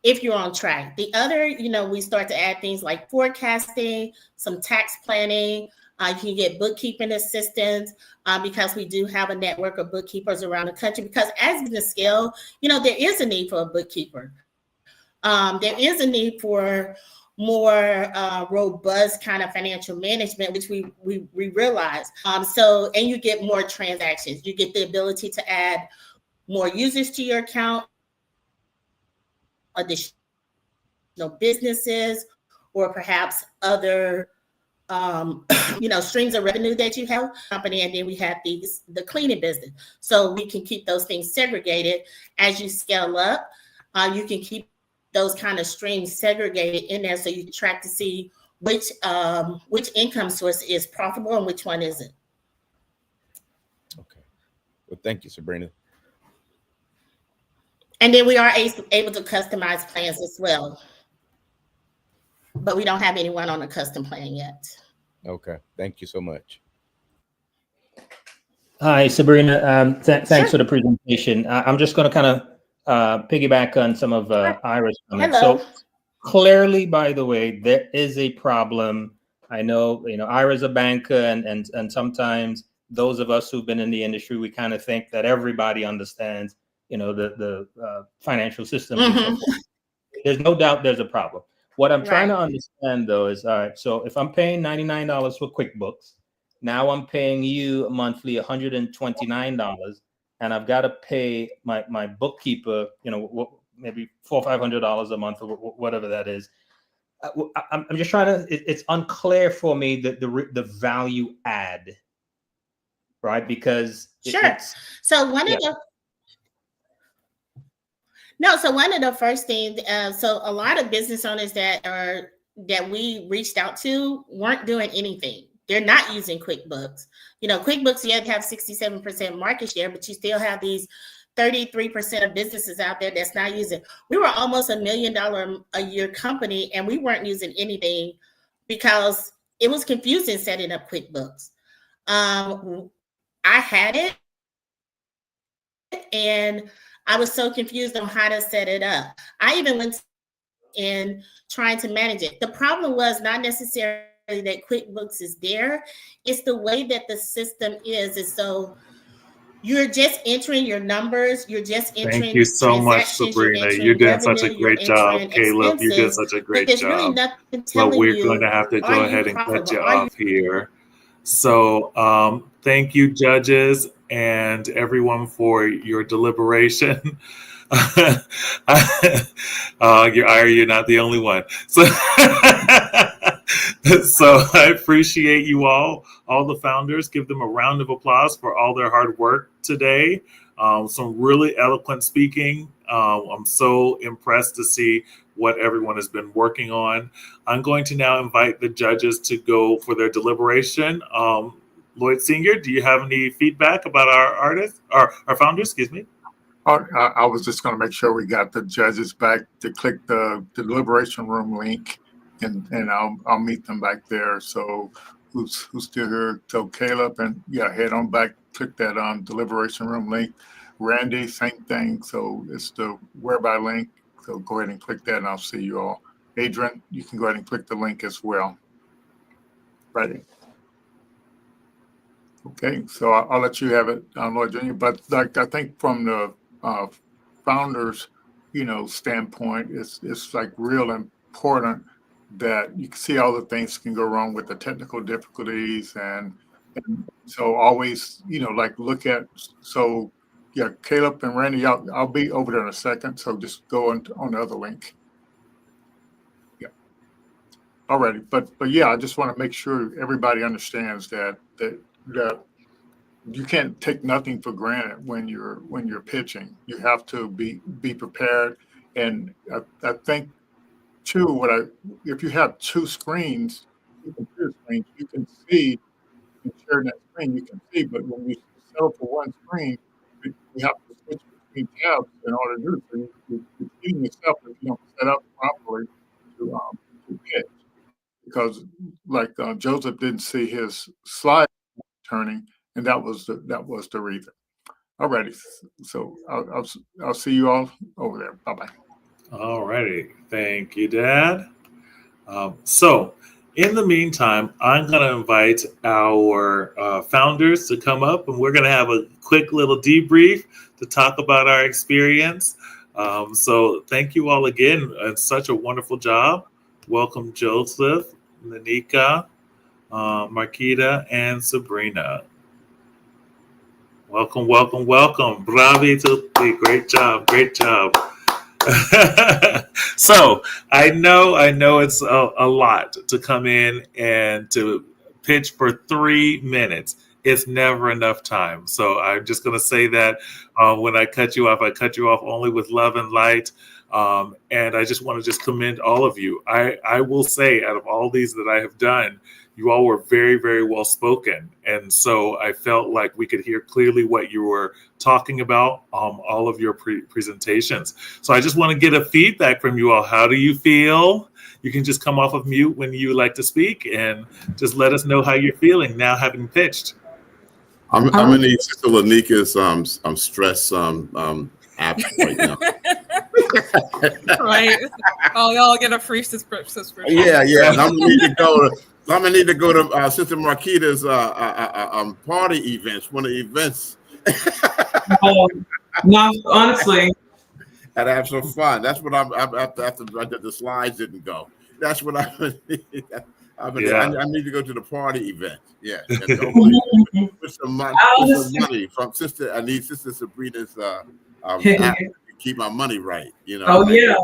if you're on track. The other, we start to add things like forecasting, some tax planning. You can get bookkeeping assistance because we do have a network of bookkeepers around the country. Because as in the scale, there is a need for a bookkeeper. There is a need for more robust kind of financial management, which we realize. And you get more transactions. You get the ability to add more users to your account, additional businesses, or perhaps other streams of revenue that you have company. And then we have the cleaning business, so we can keep those things segregated. As you scale up, you can keep those kind of streams segregated in there, so you can track to see which income source is profitable and which one isn't. Okay, well, thank you, Sabrina. And then we are able to customize plans as well, but we don't have anyone on a custom plan yet. Okay, thank you so much. Hi, Sabrina. Thanks for the presentation. I'm just going to kind of piggyback on some of Ira's comments. Hello. So clearly, by the way, there is a problem. I know, Ira's a banker, and sometimes those of us who've been in the industry, we kind of think that everybody understands, the financial system. Mhm. There's no doubt there's a problem. What I'm trying Right. to understand, though, is, all right, so if I'm paying $99 for QuickBooks, now I'm paying you monthly $129, and I've got to pay my bookkeeper, maybe $400 or $500 a month, or whatever that is. I'm just trying to. It's unclear for me the value add, right? Because Sure. So one of the first things, so a lot of business owners that we reached out to weren't doing anything. They're not using QuickBooks. QuickBooks, you have to have 67% market share, but you still have these 33% of businesses out there that's not using. We were almost $1 million a year company, and we weren't using anything because it was confusing setting up QuickBooks. I had it, and I was so confused on how to set it up. I even went in trying to manage it. The problem was not necessarily that QuickBooks is there. It's the way that the system is. And so you're just entering your numbers. You're just entering. Thank you so much, Sabrina. You're doing such a great job. Caleb, you did such a great job. Really nothing But telling we're you, going to have to go ahead and cut you off here. So thank you, judges, and everyone for your deliberation. You're not the only one. So, so I appreciate you all the founders. Give them a round of applause for all their hard work today. Some really eloquent speaking. I'm so impressed to see what everyone has been working on. I'm going to now invite the judges to go for their deliberation. Lloyd Senior, do you have any feedback about our artists, or our founders, excuse me? I was just going to make sure we got the judges back to click the deliberation room link, and I'll meet them back there. So who's still here? So Caleb, and head on back, click that deliberation room link. Randy, same thing. So it's the whereby link. So go ahead and click that, and I'll see you all. Adrian, you can go ahead and click the link as well. Ready? Okay, so I'll let you have it, Lloyd Jr. But like I think from the founders, standpoint, it's like real important that you can see all the things can go wrong with the technical difficulties, and so always, like look at, so Caleb and Randy, I'll be over there in a second, so just go on the other link. Yeah, alrighty, but I just want to make sure everybody understands that you can't take nothing for granted when you're pitching. You have to be prepared. And I think too, if you have two screens, computer screens, you can see and share that screen, you can see, but when you settle for one screen, you have to switch between tabs in order to do it. So you're cheating yourself if you don't set up properly to pitch. Because like Joseph didn't see his slide turning, and that was the reason. Alrighty, so I'll see you all over there. Bye bye. Alrighty, thank you, Dad. So in the meantime, I'm going to invite our founders to come up, and we're going to have a quick little debrief to talk about our experience. So thank you all again. It's such a wonderful job. Welcome, Joseph, Nanika, Marquita, and Sabrina. Welcome, welcome, welcome. Bravi tutti. Great job, great job. So I know it's a lot to come in and to pitch for 3 minutes. It's never enough time. So I'm just going to say that when I cut you off only with love and light. And I just want to commend all of you. I will say, out of all these that I have done, you all were very, very well spoken. And so I felt like we could hear clearly what you were talking about, all of your presentations. So I just want to get a feedback from you all. How do you feel? You can just come off of mute when you like to speak and just let us know how you're feeling now having pitched. I'm gonna need Sister Lanika's stress app right now. Right. Oh, y'all get a free subscription. Yeah. I'm gonna need to go to I'm gonna need to go to Sister Marquita's party events, one of the events. No, honestly. And have some fun. That's what I'm after the slides didn't go. That's what I need to go to the party event. Yeah. And put some money from Sister. I need Sister Sabrina's app to keep my money right. Oh yeah.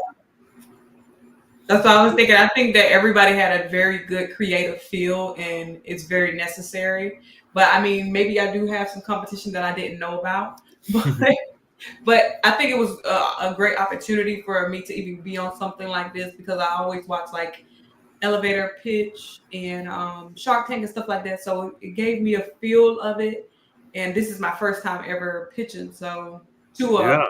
That's what I was thinking. I think that everybody had a very good creative feel, and it's very necessary. But I mean, maybe I do have some competition that I didn't know about. But I think it was a great opportunity for me to even be on something like this, because I always watch like elevator pitch and Shark Tank and stuff like that. So it gave me a feel of it. And this is my first time ever pitching. So to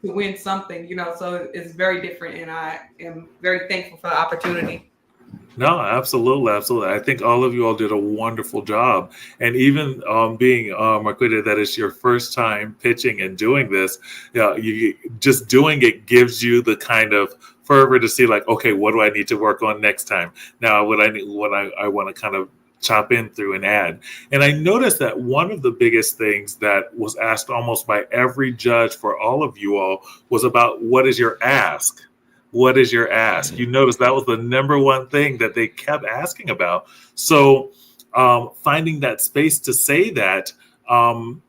win something, so it's very different. And I am very thankful for the opportunity. No, absolutely. I think all of you all did a wonderful job. And even being Marquita, that is your first time pitching and doing this, you just doing it gives you the kind of fervor to see like, okay, what do I need to work on next time? Now, what I want to kind of chop in through and add. And I noticed that one of the biggest things that was asked almost by every judge for all of you all was about what is your ask? What is your ask? You notice that was the number one thing that they kept asking about. So finding that space to say that, how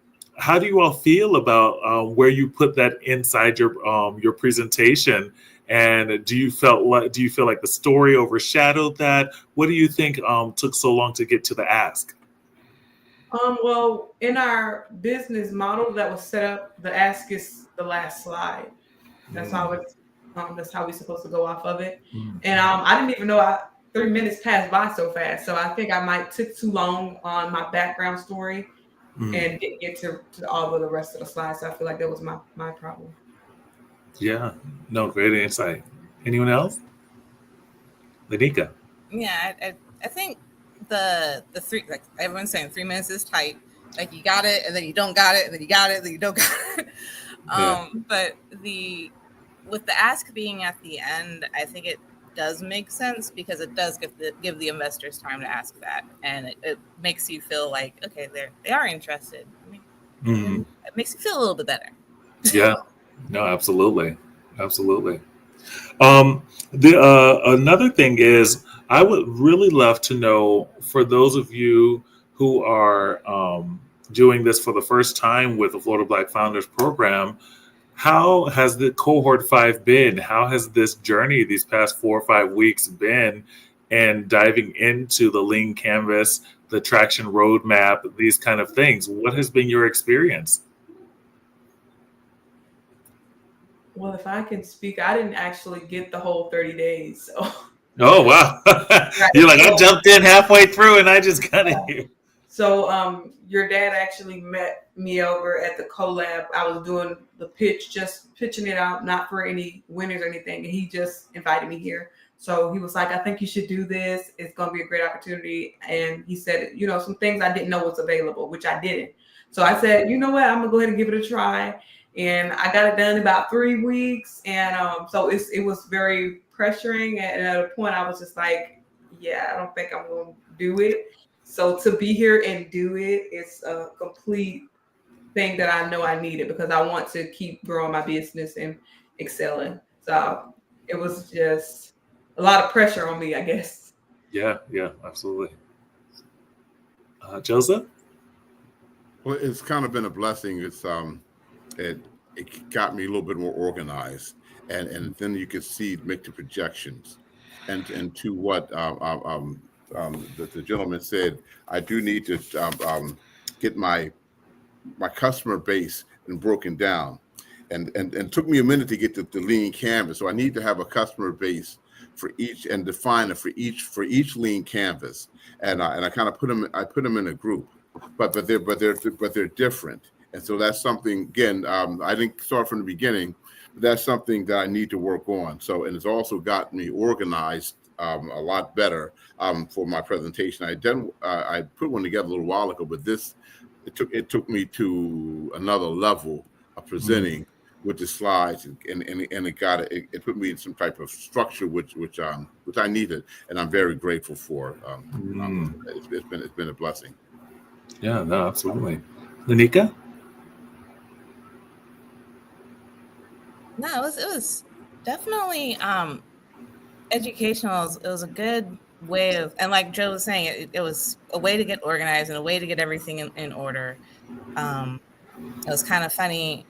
do you all feel about where you put that inside your presentation? And do you feel like the story overshadowed that? What do you think took so long to get to the ask? Well, in our business model that was set up, the ask is the last slide. That's how it's. That's how we're supposed to go off of it. And I didn't even know 3 minutes passed by so fast. So I think I might took too long on my background story and didn't get to all of the rest of the slides. So I feel like that was my problem. Yeah, no, great insight. Anyone else? Lanika. Yeah, I think the three, like everyone's saying, 3 minutes is tight. Like you got it, and then you don't got it, and then you got it, and then you don't got it. But with the ask being at the end, I think it does make sense because it does give the investors time to ask that, and it makes you feel like, okay, they are interested. I mean, it makes you feel a little bit better. Yeah, no, absolutely. Another thing is, I would really love to know, for those of you who are doing this for the first time with the Florida Black Founders Program, how has the cohort 5 been? How has this journey these past 4 or 5 weeks been, and diving into the lean canvas, the traction roadmap, these kind of things? What has been your experience? Well, if I can speak, I didn't actually get the whole 30 days. So. Oh, wow. You're like, I jumped in halfway through and I just got in here. So your dad actually met me over at the collab. I was doing the pitch, just pitching it out, not for any winners or anything. And he just invited me here. So he was like, I think you should do this. It's going to be a great opportunity. And he said, some things I didn't know was available, which I didn't. So I said, you know what, I'm going to go ahead and give it a try. And I got it done in about 3 weeks. And so it was very pressuring. And at a point I was just like, yeah, I don't think I'm going to do it. So to be here and do it, it's a complete thing that I know I needed, because I want to keep growing my business and excelling. So it was just a lot of pressure on me, I guess. Yeah, absolutely. Joseph? Well, it's kind of been a blessing. It's it got me a little bit more organized, and then you could make the projections, and to what the gentleman said, I do need to get my customer base and broken down, and it took me a minute to get the lean canvas. So I need to have a customer base for each and define it for each lean canvas, and I kind of put them in a group, but they're different, and so that's something, again, I didn't start from the beginning, but that's something that I need to work on. So, and it's also got me organized a lot better for my presentation. I put one together a little while ago, but it took me to another level of presenting with the slides, and it put me in some type of structure which I needed, and I'm very grateful for. It's been a blessing. Yeah, no, absolutely. Lanika? No, it was definitely educational. It was a good way of, and like Joe was saying, it was a way to get organized and a way to get everything in order. It was kind of funny.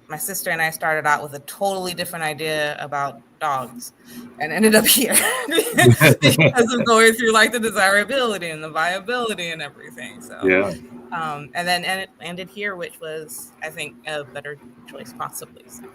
My sister and I started out with a totally different idea about dogs and ended up here because of going through like the desirability and the viability and everything. So yeah. And it ended here, which was, I think, a better choice possibly. So.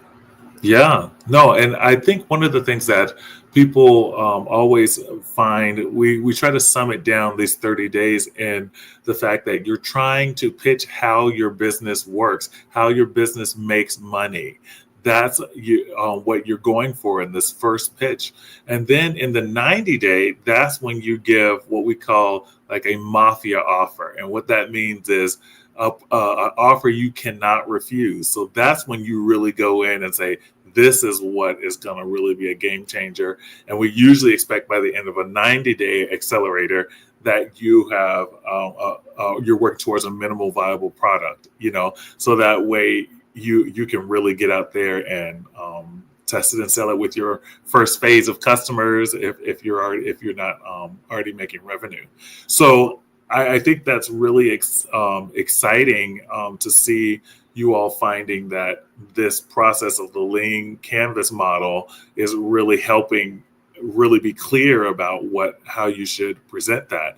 Yeah, no, and I think one of the things that people always find, we try to sum it down these 30 days in the fact that you're trying to pitch how your business works, how your business makes money. That's what you're going for in this first pitch. And then in the 90-day, that's when you give what we call like a mafia offer. And what that means is an offer you cannot refuse. So that's when you really go in and say, this is what is going to really be a game changer. And we usually expect by the end of a 90-day accelerator that you have you're working towards a minimal viable product, so that way you can really get out there and test it and sell it with your first phase of customers if you're not already making revenue. So I think that's really exciting to see you all finding that this process of the lean canvas model is really helping really be clear about how you should present that.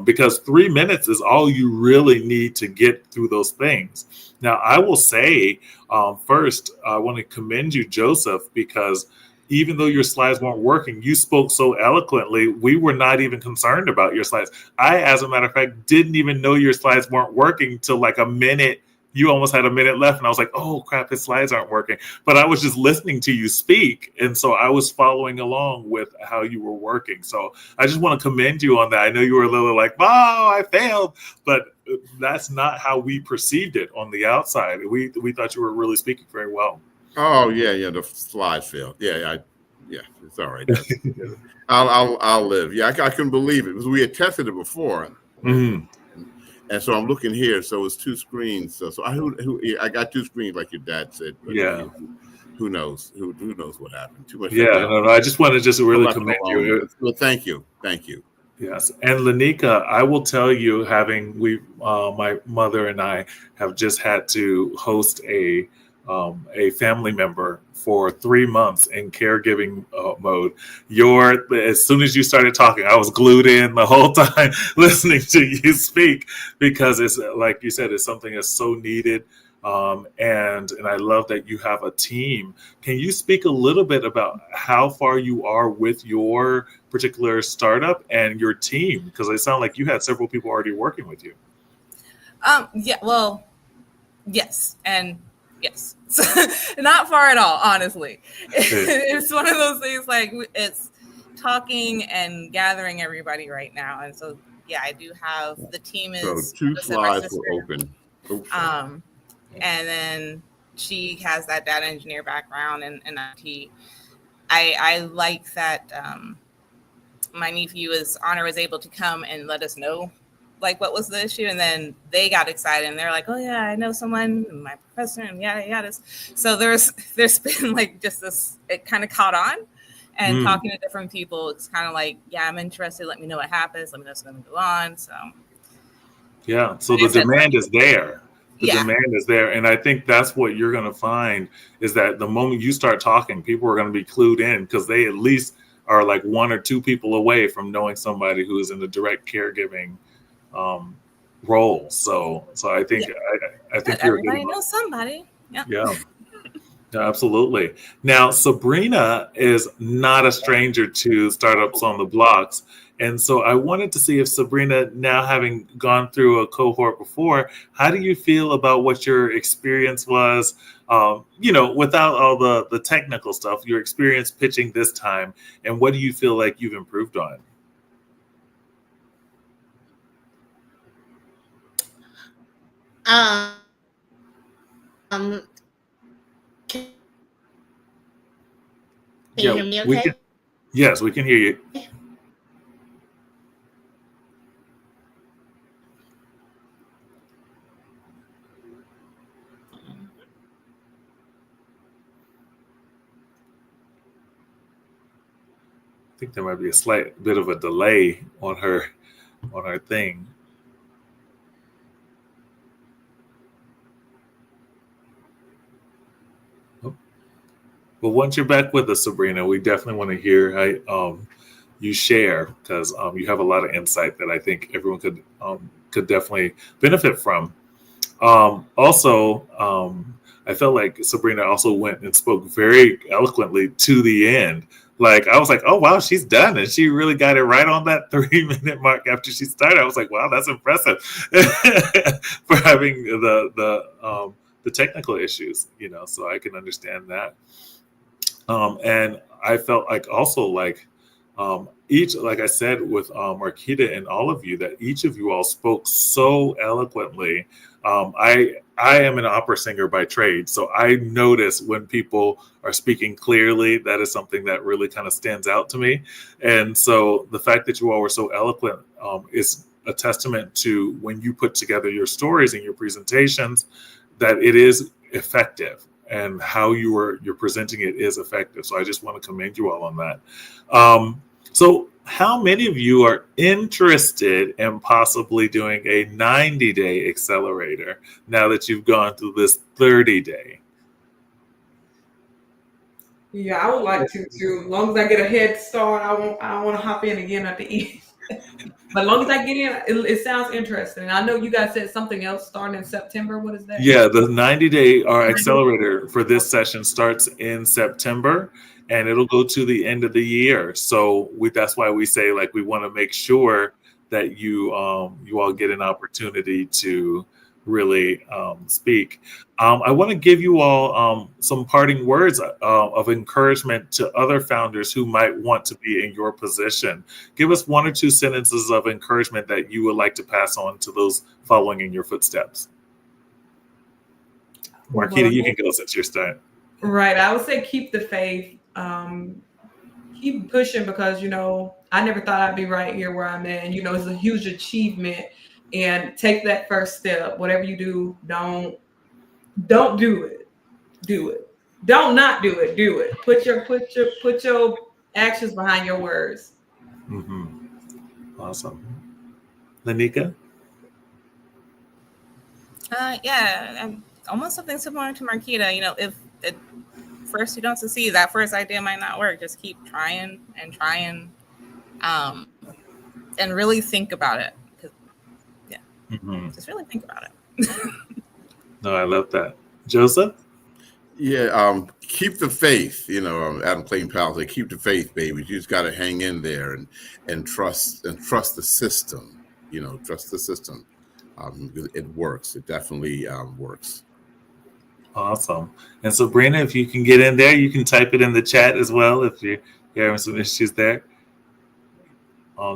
Because 3 minutes is all you really need to get through those things. Now, I will say, first, I want to commend you, Joseph, because even though your slides weren't working, you spoke so eloquently. We were not even concerned about your slides. I, as a matter of fact, didn't even know your slides weren't working till like a minute. You almost had a minute left, and I was like, oh, crap, his slides aren't working. But I was just listening to you speak, and so I was following along with how you were working. So I just want to commend you on that. I know you were a little like, oh, I failed, but that's not how we perceived it on the outside. We thought you were really speaking very well. Oh yeah, the slides failed. Yeah, it's all right. I'll live. Yeah, I couldn't believe it because we had tested it before, and so I'm looking here. So it's two screens. So I got two screens, like your dad said. But yeah. Who knows? Who knows what happened? Too much. Yeah, no. I just want to really commend you. Well, thank you. Yes, and Lanika, I will tell you, my mother and I have just had to host a family member for 3 months in caregiving mode. As soon as you started talking, I was glued in the whole time listening to you speak, because it's like you said, it's something that's so needed. And I love that you have a team. Can you speak a little bit about how far you are with your particular startup and your team? Because it sounded like you had several people already working with you. Yeah, well, yes. And yes, not far at all, honestly. It's one of those things, like it's talking and gathering everybody right now. And so, yeah, I do have, the team is. So 2 slides were open. Oops. And then she has that data engineer background and IT. I like that my nephew Honor was able to come and let us know like what was the issue, and then they got excited and they're like, oh yeah, I know someone, my professor, and yada yada. So there's been like just this, it kind of caught on, and talking to different people, it's kind of like, yeah, I'm interested, let me know what happens, let me know what's going to go on. So yeah, so the demand is there. The demand is there. And I think that's what you're going to find, is that the moment you start talking, people are going to be clued in, because they at least are like 1 or 2 people away from knowing somebody who is in the direct caregiving role. So I think I think everybody knows somebody. Yeah, absolutely. Now, Sabrina is not a stranger to Startups on the Blocks. And so I wanted to see if Sabrina, now having gone through a cohort before, how do you feel about what your experience was, without all the technical stuff, your experience pitching this time, and what do you feel like you've improved on? Can you hear me okay? Yes, we can hear you. I think there might be a slight bit of a delay on her thing. Oh. But once you're back with us, Sabrina, we definitely want to hear how you share, because you have a lot of insight that I think everyone could definitely benefit from. Also, I felt like Sabrina also went and spoke very eloquently to the end. Like, I was like, oh, wow, she's done. And she really got it right on that 3-minute mark after she started. I was like, wow, that's impressive for having the technical issues, so I can understand that. And I felt like also like each, like I said, with Marquita and all of you, that each of you all spoke so eloquently. I am an opera singer by trade, so I notice when people are speaking clearly. That is something that really kind of stands out to me. And so the fact that you all were so eloquent is a testament to, when you put together your stories and your presentations, that it is effective, and how you're presenting it is effective. So I just want to commend you all on that. So how many of you are interested in possibly doing a 90-day accelerator now that you've gone through this 30-day? Yeah, I would like to too. As long as I get a head start, I want to hop in again at the end. But as long as I get in, it sounds interesting. I know you guys said something else starting in September. What is that? Yeah, the 90-day accelerator for this session starts in September, and it'll go to the end of the year. So that's why we say, like, we want to make sure that you all get an opportunity to really speak. I want to give you all some parting words of encouragement to other founders who might want to be in your position. Give us 1 or 2 sentences of encouragement that you would like to pass on to those following in your footsteps. Marquita, you can go since you're starting. Right. I would say keep the faith. Keep pushing, because, I never thought I'd be right here where I'm at. And, it's a huge achievement. And take that first step. Whatever you do, don't do it. Do it. Don't not do it. Do it. Put your actions behind your words. Mm-hmm. Awesome. Lanika? Yeah, almost something similar to Marquita. If at first you don't succeed, that first idea might not work. Just keep trying and trying, and really think about it. Just really think about it. No, I love that. Joseph? Yeah, keep the faith. Adam Clayton Powell said, "Keep the faith, baby. You just got to hang in there and trust the system. Trust the system. It works. It definitely works." Awesome. And Sabrina, if you can get in there, you can type it in the chat as well if you're having some issues there.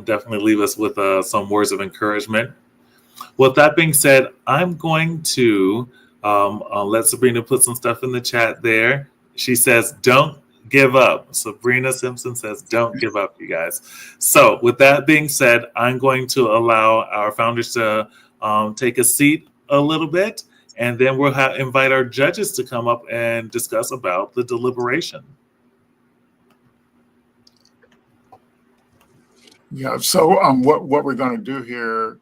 Definitely leave us with some words of encouragement. With that being said, I'm going to let Sabrina put some stuff in the chat there. She says, don't give up. Sabrina Simpson says, don't give up, you guys. So with that being said, I'm going to allow our founders to take a seat a little bit, and then we'll invite our judges to come up and discuss about the deliberation. Yeah. So what we're going to do here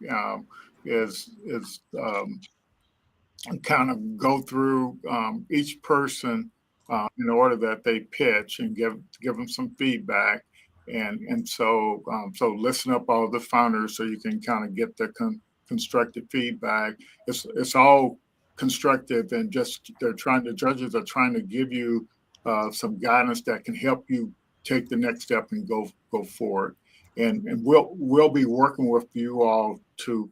is kind of go through each person in order that they pitch, and give them some feedback, and so listen up all the founders so you can kind of get the constructive feedback. It's all constructive, and just the judges are trying to give you some guidance that can help you take the next step and go forward. And we'll be working with you all to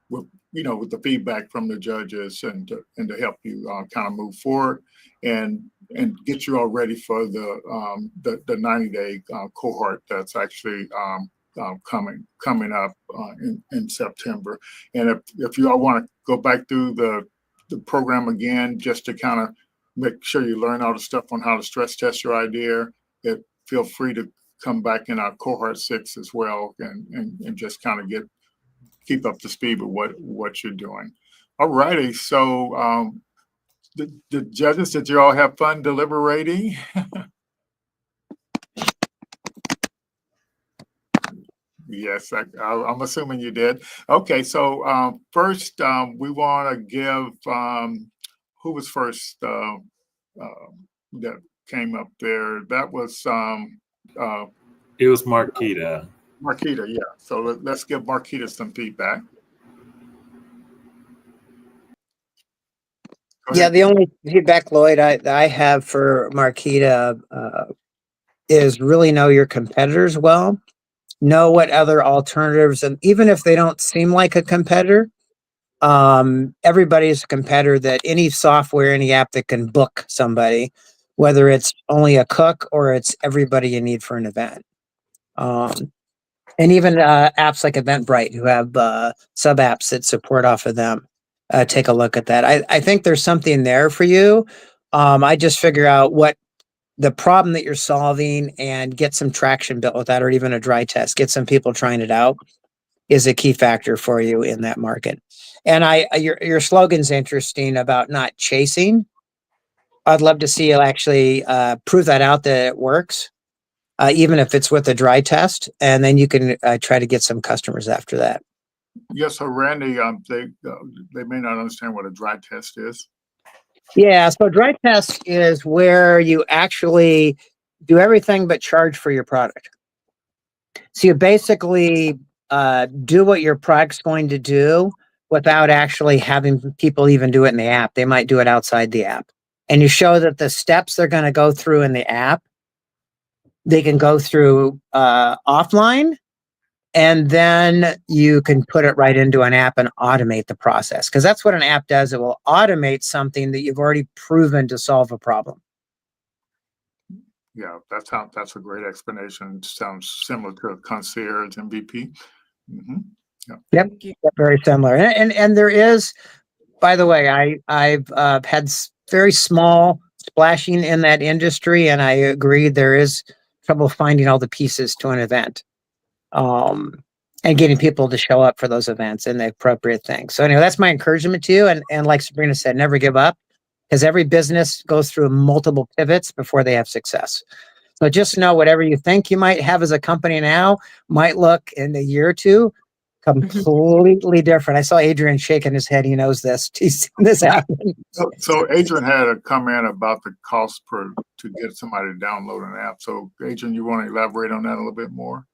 with the feedback from the judges, and to help you kind of move forward and get you all ready for the 90-day cohort that's actually coming up in September. And if you all want to go back through the program again, just to kind of make sure you learn all the stuff on how to stress test your idea, feel free to come back in our cohort 6 as well, and just kind of keep up to speed with what you're doing. All righty. So the judges, did you all have fun deliberating? Yes, I'm assuming you did. Okay, so first we want to give who was first that came up there. That was it was Marquita. Marquita, yeah. So let's give Marquita some feedback. Yeah, the only feedback, Lloyd, I have for Marquita is really know your competitors well. Know what other alternatives, and even if they don't seem like a competitor, everybody's a competitor. That any software, any app that can book somebody, whether it's only a cook or it's everybody you need for an event. And even apps like Eventbrite, who have sub apps that support off of them. Take a look at that. I think there's something there for you. I just figure out what the problem that you're solving and get some traction built with that, or even a dry test. Get some people trying it out is a key factor for you in that market. And your slogan's interesting about not chasing. I'd love to see you actually prove that out that it works, even if it's with a dry test, and then you can try to get some customers after that. Yes, so Randy, they may not understand what a dry test is. Yeah, so dry test is where you actually do everything but charge for your product. So you basically do what your product's going to do without actually having people even do it in the app. They might do it outside the app. And you show that the steps they're going to go through in the app, they can go through offline. And then you can put it right into an app and automate the process. Because that's what an app does. It will automate something that you've already proven to solve a problem. Yeah, that's a great explanation. Sounds similar to a concierge MVP. Mm-hmm. Yeah. Yep, very similar. And there is, by the way, I've had very small splashing in that industry, and I agree there is trouble finding all the pieces to an event. And getting people to show up for those events and the appropriate things. So anyway, that's my encouragement to you. And like Sabrina said, never give up, because every business goes through multiple pivots before they have success. So just know whatever you think you might have as a company now might look in a year or two completely different. I saw Adrian shaking his head. He knows this. He's seen this happen. So Adrian had a comment about the cost to get somebody to download an app. So Adrian, you want to elaborate on that a little bit more?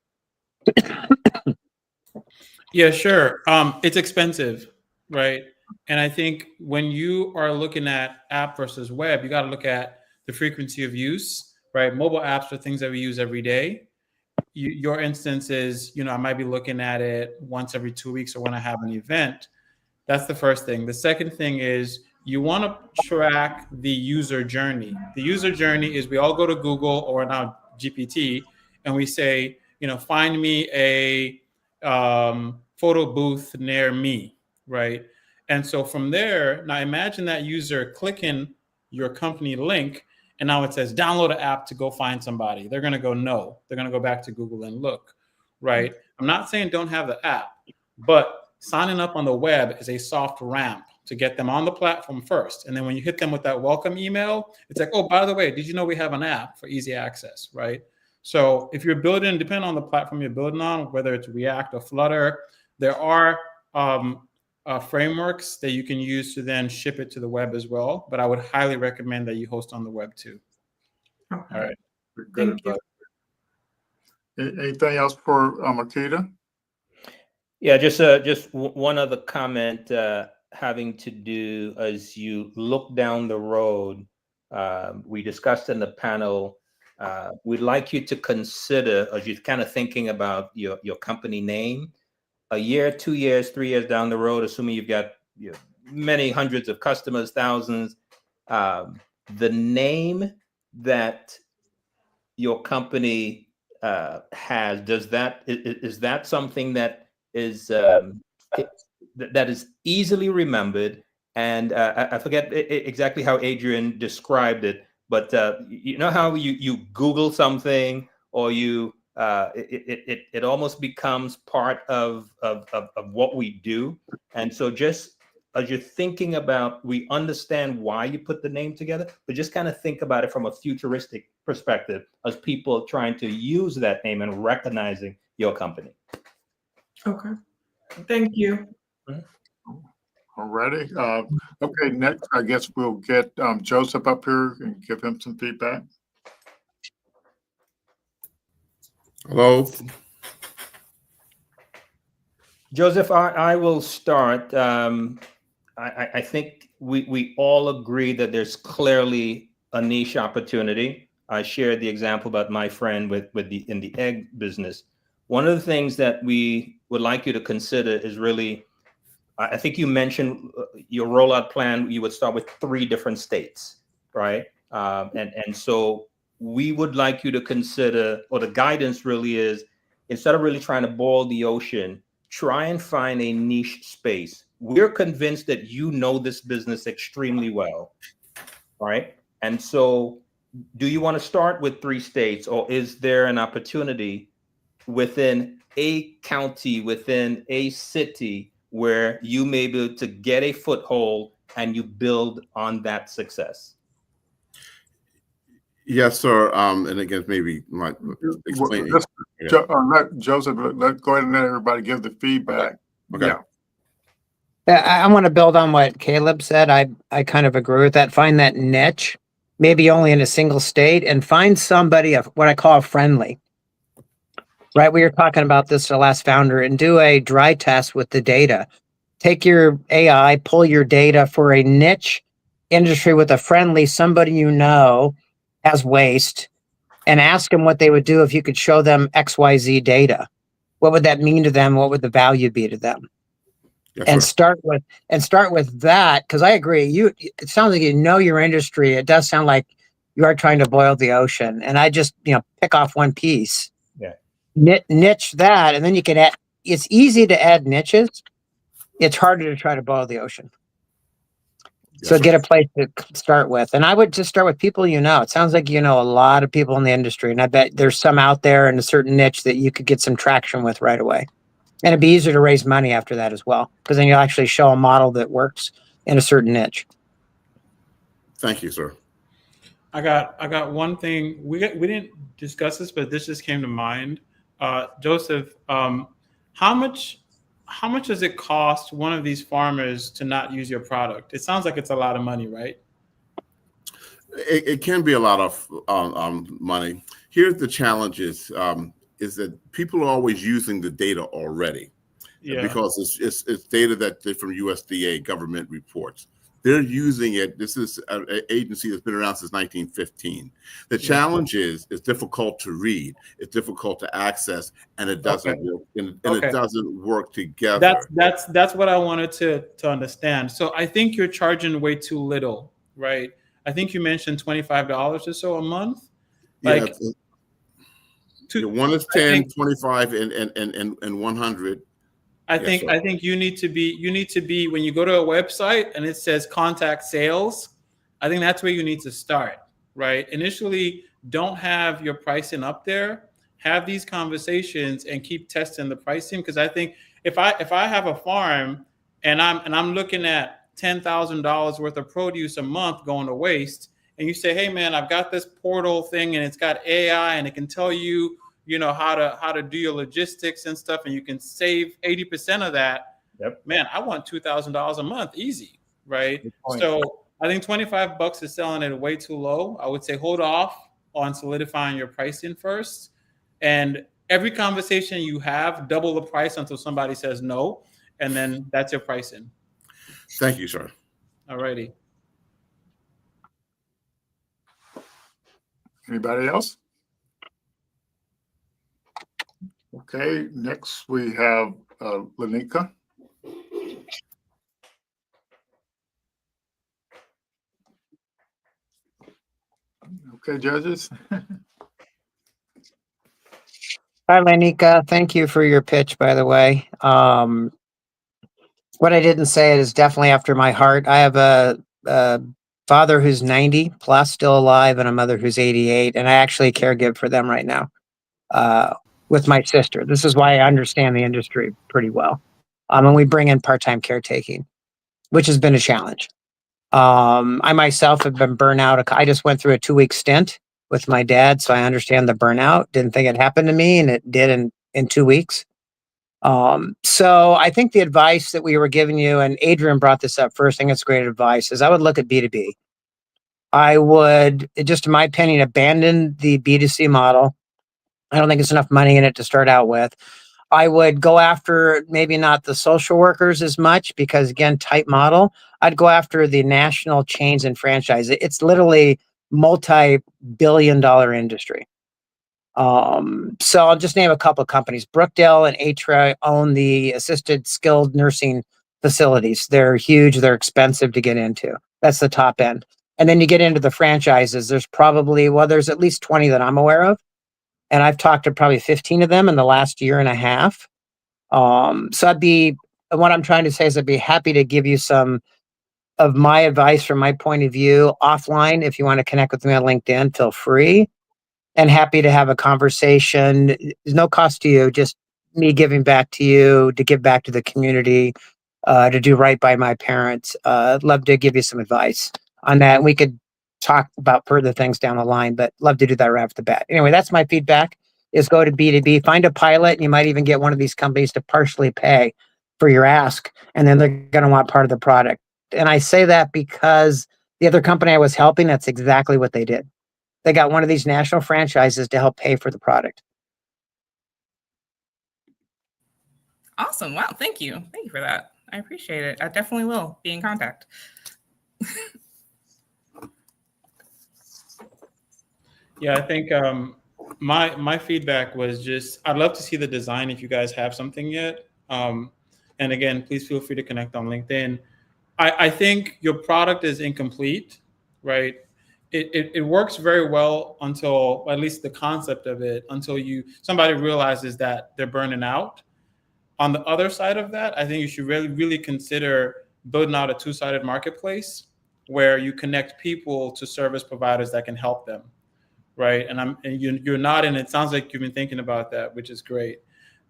Yeah, sure. It's expensive, right? And I think when you are looking at app versus web, you got to look at the frequency of use, right? Mobile apps are things that we use every day. Your instance is, I might be looking at it once every 2 weeks or when I have an event. That's the first thing. The second thing is you want to track the user journey. The user journey is we all go to Google or now GPT and we say, find me a photo booth near me, right? And so from there, now imagine that user clicking your company link, and now it says download an app to go find somebody. They're going to go no. They're going to go back to Google and look, right? I'm not saying don't have the app, but signing up on the web is a soft ramp to get them on the platform first. And then when you hit them with that welcome email, it's like, oh, by the way, did you know we have an app for easy access, right? So if you're building, depending on the platform you're building on, whether it's React or Flutter, there are frameworks that you can use to then ship it to the web as well. But I would highly recommend that you host on the web too. Okay. All right. Good. Anything else for Marquita? Yeah, just one other comment having to do as you look down the road. We discussed in the panel. We'd like you to consider, as you're kind of thinking about your company name, a year, 2 years, 3 years down the road, assuming you've got many hundreds of customers, thousands, the name that your company has, is that something that is that is easily remembered? And I forget exactly how Adrian described it, But you know how you Google something, or it almost becomes part of what we do. And so just as you're thinking about, we understand why you put the name together, but just kind of think about it from a futuristic perspective as people trying to use that name and recognizing your company. Okay. Thank you. Alrighty. Okay, next, I guess we'll get Joseph up here and give him some feedback. Hello. Joseph, I will start. I think we all agree that there's clearly a niche opportunity. I shared the example about my friend in the egg business. One of the things that we would like you to consider is really, I think you mentioned your rollout plan, you would start with 3 different states, right? And so we would like you to consider, or the guidance really is, instead of really trying to boil the ocean, try and find a niche space. We're convinced that you know this business extremely well, right? And so do you want to start with 3 states, or is there an opportunity within a county, within a city, where you may be able to get a foothold and you build on that success? Yes, sir. And again, maybe might explain. Let Joseph, go ahead and let everybody give the feedback. Okay. Yeah. I want to build on what Caleb said. I kind of agree with that. Find that niche, maybe only in a single state, and find somebody of what I call a friendly. Right, we were talking about this the last founder, and do a dry test with the data. Take your AI, pull your data for a niche industry with a friendly, somebody you know has waste, and ask them what they would do if you could show them XYZ data. What would that mean to them? What would the value be to them? Yes, and sir. start with that, because I agree. It sounds like you know your industry. It does sound like you are trying to boil the ocean, and I just pick off one piece. Yeah. Niche that, and then you can add. It's easy to add niches. It's harder to try to boil the ocean. Yes, So sir. get a place to start with, and I would just start with people you know. It sounds like you know a lot of people in the industry, and I bet there's some out there in a certain niche that you could get some traction with right away. And it'd be easier to raise money after that as well, because then you'll actually show a model that works in a certain niche. Thank you, sir. I got one thing. We didn't discuss this, but this just came to mind. Joseph, how much does it cost one of these farmers to not use your product? It sounds like it's a lot of money, right? It can be a lot of money. Here's the challenge is that people are always using the data already, because it's data that from USDA government reports. They're using it. This is an agency that's been around since 1915. The challenge is it's difficult to read, it's difficult to access, and it doesn't work. And it doesn't work together. That's what I wanted to understand. So I think you're charging way too little, right? I think you mentioned $25 or so a month. Like, one is 10, 25, and 100. I think you need to be when you go to a website and it says contact sales, I think that's where you need to start, right? Initially, don't have your pricing up there. Have these conversations and keep testing the pricing, because I think if I have a farm and I'm looking at $10,000 worth of produce a month going to waste, and you say, hey man, I've got this portal thing and it's got AI and it can tell you how to do your logistics and stuff, and you can save 80% of that. Yep. Man, I want $2,000 a month, easy, right? So I think $25 is selling it way too low. I would say hold off on solidifying your pricing first, and every conversation you have, double the price until somebody says no, and then that's your pricing. Thank you, sir. All righty. Anybody else? Okay, next we have Lanika. Okay, judges. Hi, Lanika. Thank you for your pitch, by the way. What I didn't say is definitely after my heart. I have a father who's 90 plus still alive and a mother who's 88. And I actually caregive for them right now with my sister. This is why I understand the industry pretty well. And we bring in part-time caretaking, which has been a challenge. I myself have been burnt out. I just went through a 2-week stint with my dad, so I understand the burnout. Didn't think it happened to me, and it did in 2 weeks. So I think the advice that we were giving you, and Adrian brought this up first, I think it's great advice, is I would look at B2B. I would, just in my opinion, abandon the B2C model. I don't think it's enough money in it to start out with. I would go after maybe not the social workers as much because, again, tight model. I'd go after the national chains and franchise. It's literally multi-billion-dollar industry. So I'll just name a couple of companies. Brookdale and Atra own the assisted skilled nursing facilities. They're huge. They're expensive to get into. That's the top end. And then you get into the franchises. There's probably, well, there's at least 20 that I'm aware of. And I've talked to probably 15 of them in the last year and a half. So what I'm trying to say is I'd be happy to give you some of my advice from my point of view offline. If you want to connect with me on LinkedIn, feel free. And happy to have a conversation. There's no cost to you, just me giving back to you, to give back to the community, to do right by my parents. I'd love to give you some advice on that. We could talk about further things down the line, but love to do that right off the bat. Anyway, that's my feedback, is go to B2B, find a pilot, and you might even get one of these companies to partially pay for your ask, and then they're going to want part of the product. And I say that because the other company I was helping, that's exactly what they did. They got one of these national franchises to help pay for the product. Awesome. Wow. Thank you. Thank you for that. I appreciate it. I definitely will be in contact. Yeah, I think my feedback was just, I'd love to see the design if you guys have something yet. And again, please feel free to connect on LinkedIn. I think your product is incomplete, right? It works very well until, at least the concept of it, until somebody realizes that they're burning out. On the other side of that, I think you should really consider building out a two-sided marketplace where you connect people to service providers that can help them, right? And you're nodding. It sounds like you've been thinking about that, which is great.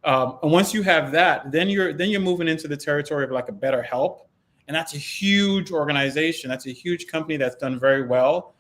And once you have that, then you're moving into the territory of like a BetterHelp, and that's a huge organization. That's a huge company that's done very well.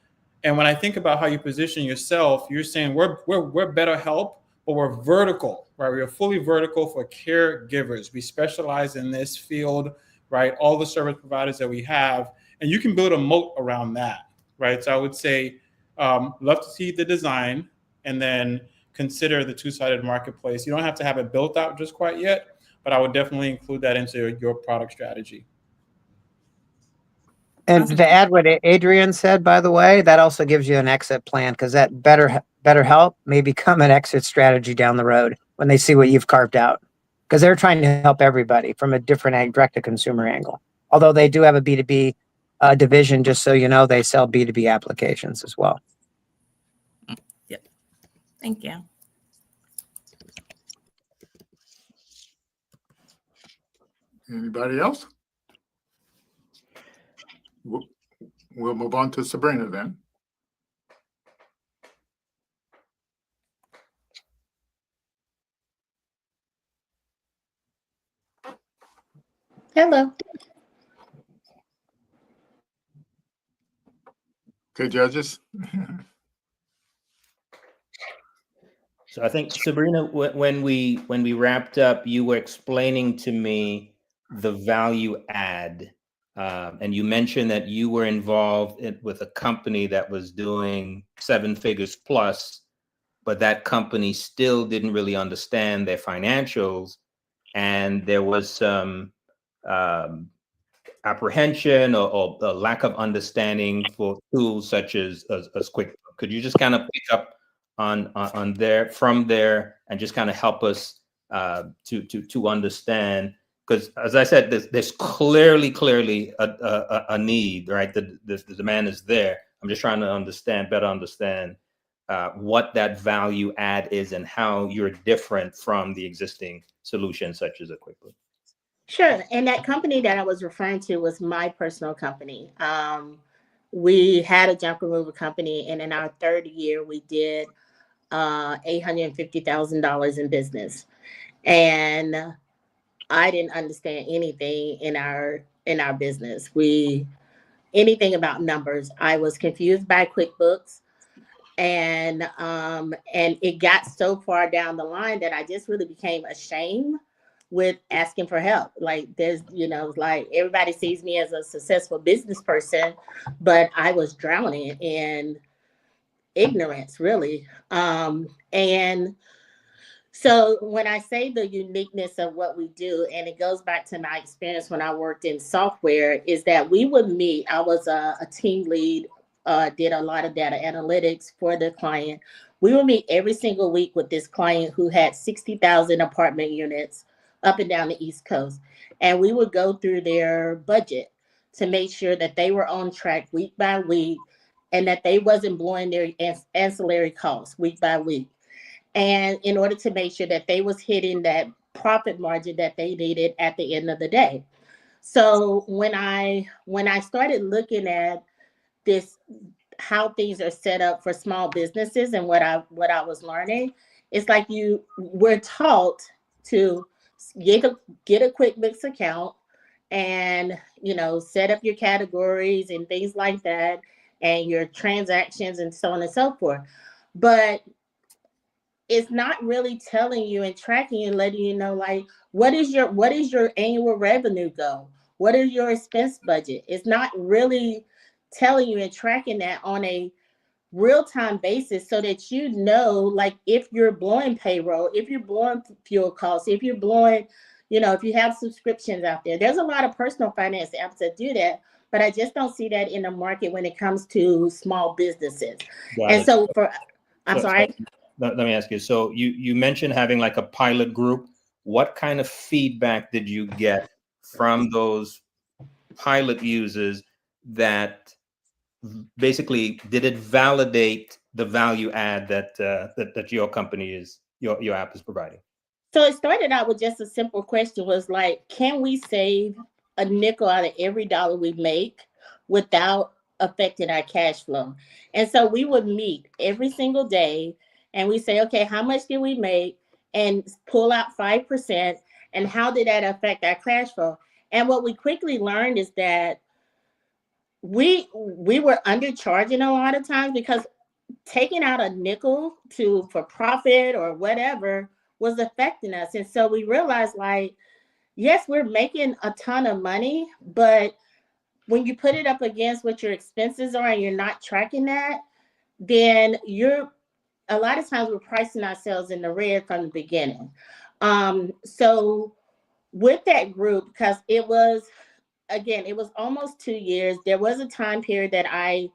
And when I think about how you position yourself, you're saying we're BetterHelp, but we're vertical, right? We're fully vertical for caregivers. We specialize in this field, right? All the service providers that we have, and you can build a moat around that, right? So I would say, love to see the design, and then consider the two-sided marketplace. You don't have to have it built out just quite yet, but I would definitely include that into your product strategy. And to add what Adrian said, by the way, that also gives you an exit plan, because that BetterHelp may become an exit strategy down the road when they see what you've carved out, because they're trying to help everybody from a different direct-to-consumer angle. Although they do have a B2B division, just so you know, they sell B2B applications as well. Yep. Thank you. Anybody else? We'll move on to Sabrina then. Hello. Okay, judges. So I think, Sabrina, when we wrapped up, you were explaining to me the value add, and you mentioned that you were involved with a company that was doing 7 figures plus, but that company still didn't really understand their financials, and there was some apprehension or a lack of understanding for tools such as QuickBooks. Could you just kind of pick up on there from there and just kind of help us to understand? Because as I said, there's clearly a need, right? The demand is there. I'm just trying to better understand what that value add is and how you're different from the existing solutions such as a QuickBooks. Sure. And that company that I was referring to was my personal company. we had a junk removal company, and in our third year, we did $850,000 in business. And I didn't understand anything in our business. Anything about numbers. I was confused by QuickBooks, and it got so far down the line that I just really became ashamed with asking for help. Like there's, like everybody sees me as a successful business person, but I was drowning in ignorance, really. And so when I say the uniqueness of what we do, and it goes back to my experience when I worked in software, is that we would meet. I was a team lead, did a lot of data analytics for the client. We would meet every single week with this client who had 60,000 apartment units up and down the East Coast. And we would go through their budget to make sure that they were on track week by week and that they wasn't blowing their ancillary costs week by week. And in order to make sure that they was hitting that profit margin that they needed at the end of the day. So when I started looking at this, how things are set up for small businesses, and what I was learning, it's like we're taught to get a QuickBooks account and set up your categories and things like that, and your transactions and so on and so forth. But it's not really telling you and tracking you and letting you know, like, what is your annual revenue goal? What is your expense budget? It's not really telling you and tracking that on a real-time basis, so that like, if you're blowing payroll, if you're blowing fuel costs, if you're blowing, if you have subscriptions out there. There's a lot of personal finance apps that do that, but I just don't see that in the market when it comes to small businesses. Sorry. Let me ask you. So you mentioned having like a pilot group. What kind of feedback did you get from those pilot users that basically did it validate the value add that your company your app is providing? So it started out with just a simple question, was like, can we save a nickel out of every dollar we make without affecting our cash flow? And so we would meet every single day and we say, okay, how much did we make? And pull out 5%. And how did that affect our cash flow? And what we quickly learned is that we were undercharging a lot of times, because taking out a nickel for profit or whatever was affecting us. And so we realized, like, yes, we're making a ton of money, but when you put it up against what your expenses are and you're not tracking that, then a lot of times we're pricing ourselves in the red from the beginning. So with that group, because it was almost 2 years, there was a time period that I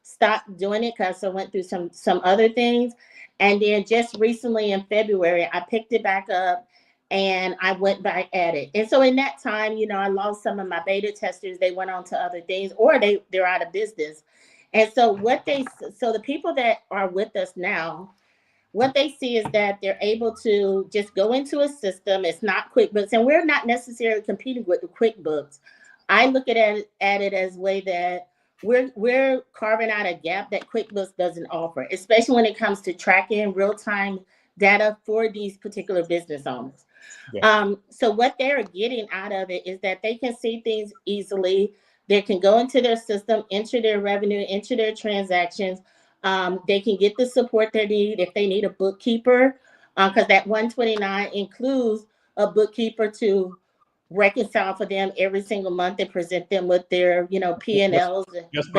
stopped doing it because I went through some other things. And then just recently in February, I picked it back up and I went back at it. And so in that time, I lost some of my beta testers. They went on to other things, or they're out of business. And so the people that are with us now, what they see is that they're able to just go into a system. It's not QuickBooks, and we're not necessarily competing with the QuickBooks. I look at it as a way that we're carving out a gap that QuickBooks doesn't offer, especially when it comes to tracking real-time data for these particular business owners. Yeah. So what they're getting out of it is that they can see things easily. They can go into their system, enter their revenue, enter their transactions. They can get the support they need if they need a bookkeeper, because that 129 includes a bookkeeper to reconcile for them every single month and present them with their, P&Ls. Just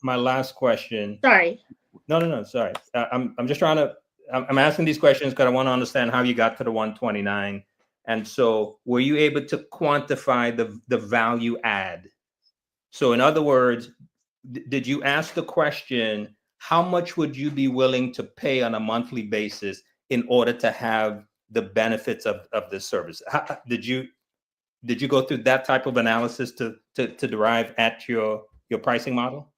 my last question. Sorry. No. Sorry. I'm just trying to. I'm asking these questions because I want to understand how you got to the 129. And so, were you able to quantify the value add? So, in other words, did you ask the question, how much would you be willing to pay on a monthly basis in order to have the benefits of this service? Did you go through that type of analysis to derive at your pricing model?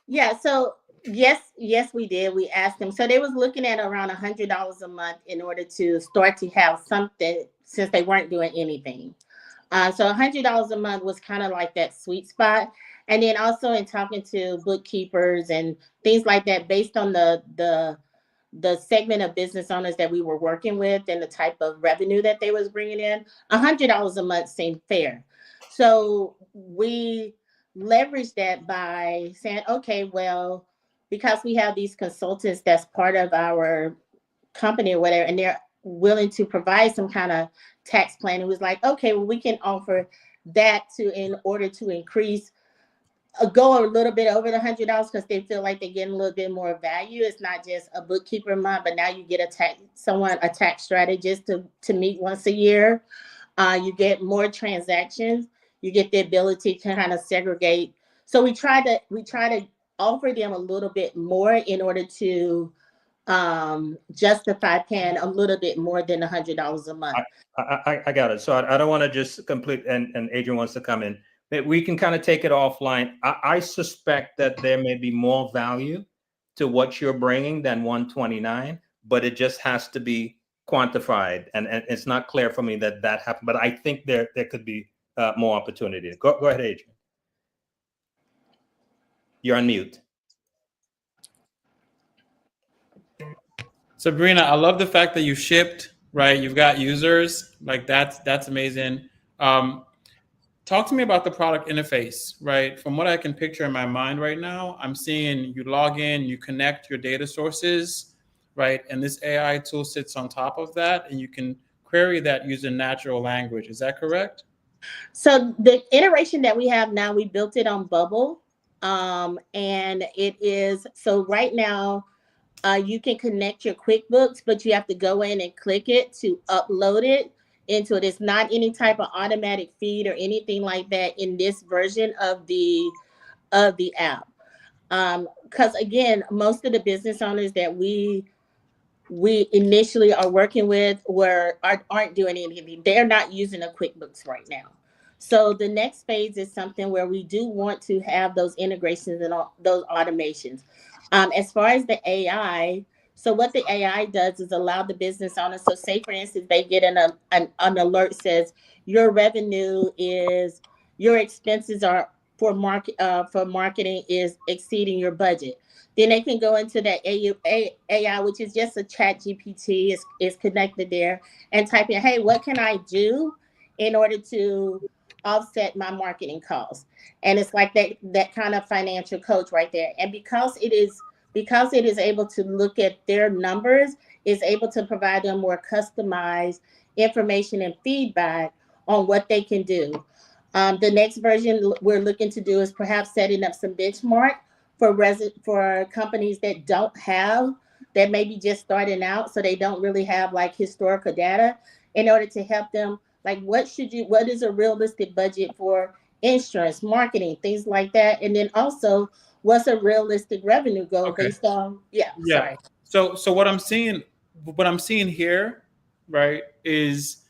Yeah. So yes, we did. We asked them. So they was looking at around $100 a month in order to start to have something, since they weren't doing anything. So $100 a month was kind of like that sweet spot. And then also in talking to bookkeepers and things like that, based on the segment of business owners that we were working with and the type of revenue that they was bringing in, $100 a month seemed fair. So we leveraged that by saying, okay, well, because we have these consultants that's part of our company or whatever, and they're willing to provide some kind of tax plan, it was like, okay, well, we can offer that in order to increase, go a little bit over the $100 because they feel like they're getting a little bit more value. It's not just a bookkeeper month, but now you get a tax strategist to meet once a year. You get more transactions. You get the ability to kind of segregate. So we try to offer them a little bit more in order to justify paying a little bit more than $100 a month. I got it. So I don't want to just complete, and Adrian wants to come in. We can kind of take it offline. I suspect that there may be more value to what you're bringing than 129, but it just has to be quantified, and it's not clear for me that happened. But I think there could be more opportunity. Go ahead, Adrian. You're on mute. Sabrina, I love the fact that you shipped, right? You've got users, like that's amazing. Talk to me about the product interface, right? From what I can picture in my mind right now, I'm seeing you log in, you connect your data sources, right? And this AI tool sits on top of that, and you can query that using natural language. Is that correct? So the iteration that we have now, we built it on Bubble. And it is, so right now, you can connect your QuickBooks, but you have to go in and click it to upload it into it. It's not any type of automatic feed or anything like that in this version of the app. Because again, most of the business owners that we initially are working with aren't doing anything. They're not using a QuickBooks right now. So the next phase is something where we do want to have those integrations and all those automations. As far as the AI, so what the AI does is allow the business owner. So say, for instance, they get an alert says your revenue is, your expenses are for marketing is exceeding your budget. Then they can go into that AI, which is just a chat GPT, is connected there, and type in, hey, what can I do in order to offset my marketing costs? And it's like that kind of financial coach right there. And because it is able to look at their numbers, is able to provide them more customized information and feedback on what they can do. The next version we're looking to do is perhaps setting up some benchmark for companies that may be just starting out, so they don't really have like historical data, in order to help them, like what is a realistic budget for insurance, marketing, things like that. And then also, what's a realistic revenue goal based on, sorry. So what I'm seeing here, right, is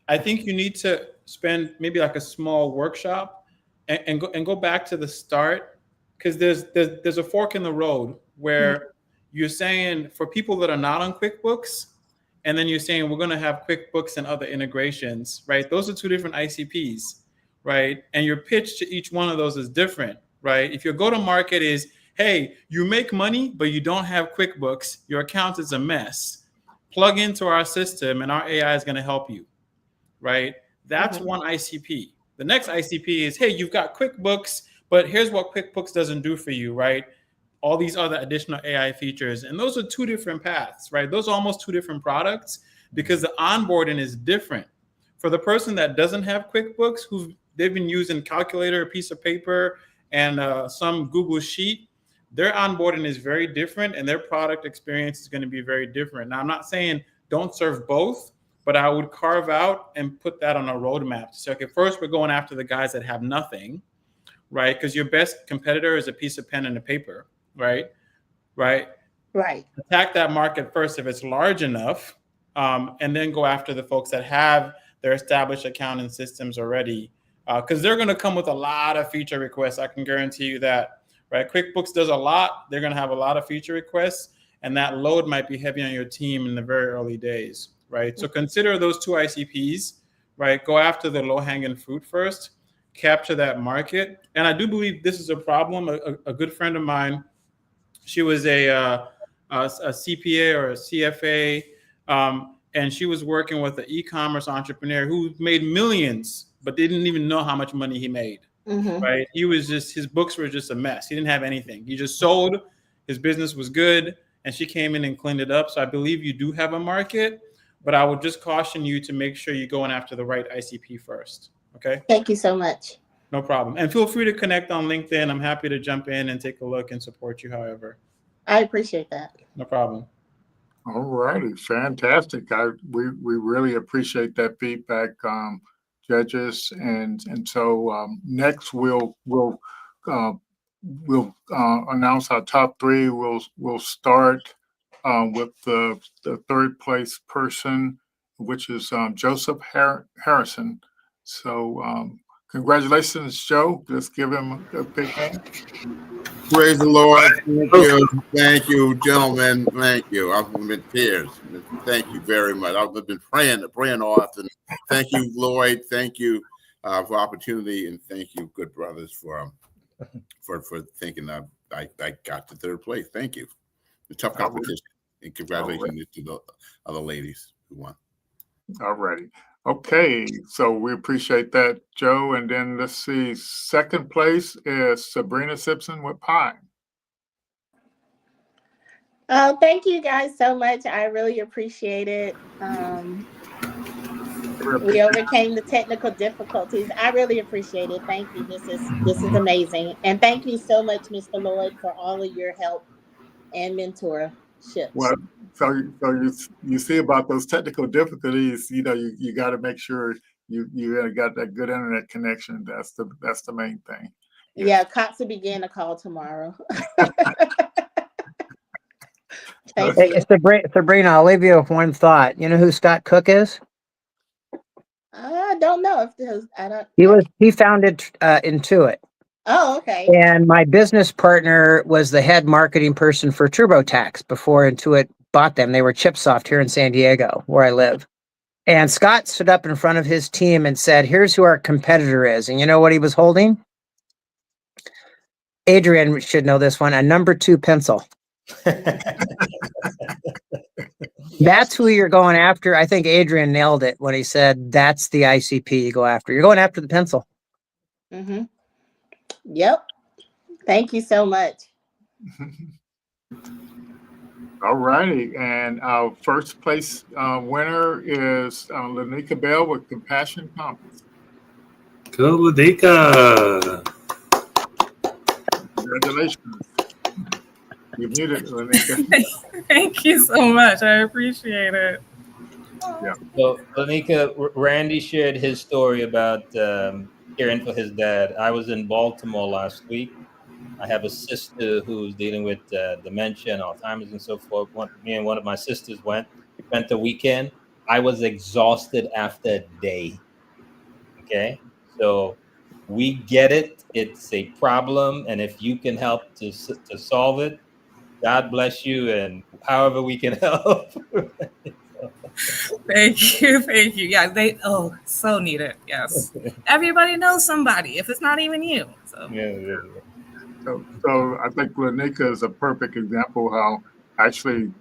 I think you need to spend maybe like a small workshop and go back to the start, because there's a fork in the road where you're saying for people that are not on QuickBooks, and then you're saying we're going to have QuickBooks and other integrations, right? Those are two different ICPs, right? And your pitch to each one of those is different, right? If your go-to-market is, hey, you make money, but you don't have QuickBooks, your account is a mess, plug into our system and our AI is going to help you, right? That's one ICP. The next ICP is, hey, you've got QuickBooks, but here's what QuickBooks doesn't do for you, right? All these other additional AI features. And those are two different paths, right? Those are almost two different products, because the onboarding is different. For the person that doesn't have QuickBooks, they've been using calculator, a piece of paper, and some Google Sheet, their onboarding is very different, and their product experience is going to be very different. Now, I'm not saying don't serve both, but I would carve out and put that on a roadmap to say, okay, first we're going after the guys that have nothing, right? Because your best competitor is a piece of pen and a paper, right? Right. Attack that market first if it's large enough, and then go after the folks that have their established accounting systems already, because they're going to come with a lot of feature requests. I can guarantee you that, right? QuickBooks does a lot. They're going to have a lot of feature requests, and that load might be heavy on your team in the very early days, right? So consider those two ICPs, right? Go after the low-hanging fruit first, capture that market. And I do believe this is a problem. A good friend of mine, she was a CPA or a CFA, and she was working with an e-commerce entrepreneur who made millions, but didn't even know how much money he made. Right? He was just, his books were just a mess. He didn't have anything. He just sold. His business was good, and she came in and cleaned it up. So I believe you do have a market, but I would just caution you to make sure you're going after the right ICP first. Okay. Thank you so much. No problem. And feel free to connect on LinkedIn. I'm happy to jump in and take a look and support you however. I appreciate that. No problem. All righty, fantastic. We really appreciate that feedback, judges, and so next we'll announce our top three. We'll start with the third place person, which is Joseph Harrison. So congratulations, Joe. Let's give him a big hand. Praise the Lord. Thank you, gentlemen. Thank you. I've been in tears. Thank you very much. I've been praying all afternoon. Thank you, Lloyd. Thank you for opportunity, and thank you, good brothers, for thinking I got to third place. Thank you. The tough competition, and congratulations to the other ladies who won. All righty. Okay, so we appreciate that, Joe. And then let's see, second place is Sabrina Simpson with Pine. Oh, thank you guys so much. I really appreciate it. We overcame the technical difficulties. I really appreciate it. Thank you. This is amazing. And thank you so much, Mr. Lloyd, for all of your help and mentorship. Well, so you see about those technical difficulties, you got to make sure you got that good internet connection. That's the main thing. Yeah, Cox will begin a call tomorrow. Thank you. Sabrina, I'll leave you with one thought. You know who Scott Cook is? I don't know if He founded Intuit. Oh, okay. And my business partner was the head marketing person for TurboTax before Intuit bought them. They were ChipSoft here in San Diego, where I live. And Scott stood up in front of his team and said, "Here's who our competitor is." And you know what he was holding? Adrian should know this one, a number 2 pencil. That's who you're going after. I think Adrian nailed it when he said that's the ICP you go after. You're going after the pencil. Mm-hmm. Yep. Thank you so much. All righty. And our first place winner is Lanika Bell with Compassion Compass. Go, Lanika. Congratulations. You're muted, Lanika. Thank you so much. I appreciate it. Yeah. So, Lanika, Randy shared his story about caring for his dad. I was in Baltimore last week. I have a sister who's dealing with dementia and Alzheimer's and so forth. Me and one of my sisters spent the weekend. I was exhausted after a day. Okay, so we get it. It's a problem, and if you can help to solve it, God bless you, and however we can help. Thank you. Yeah, so needed. Yes, everybody knows somebody. If it's not even you, so. Yeah. So I think Lanika is a perfect example how actually,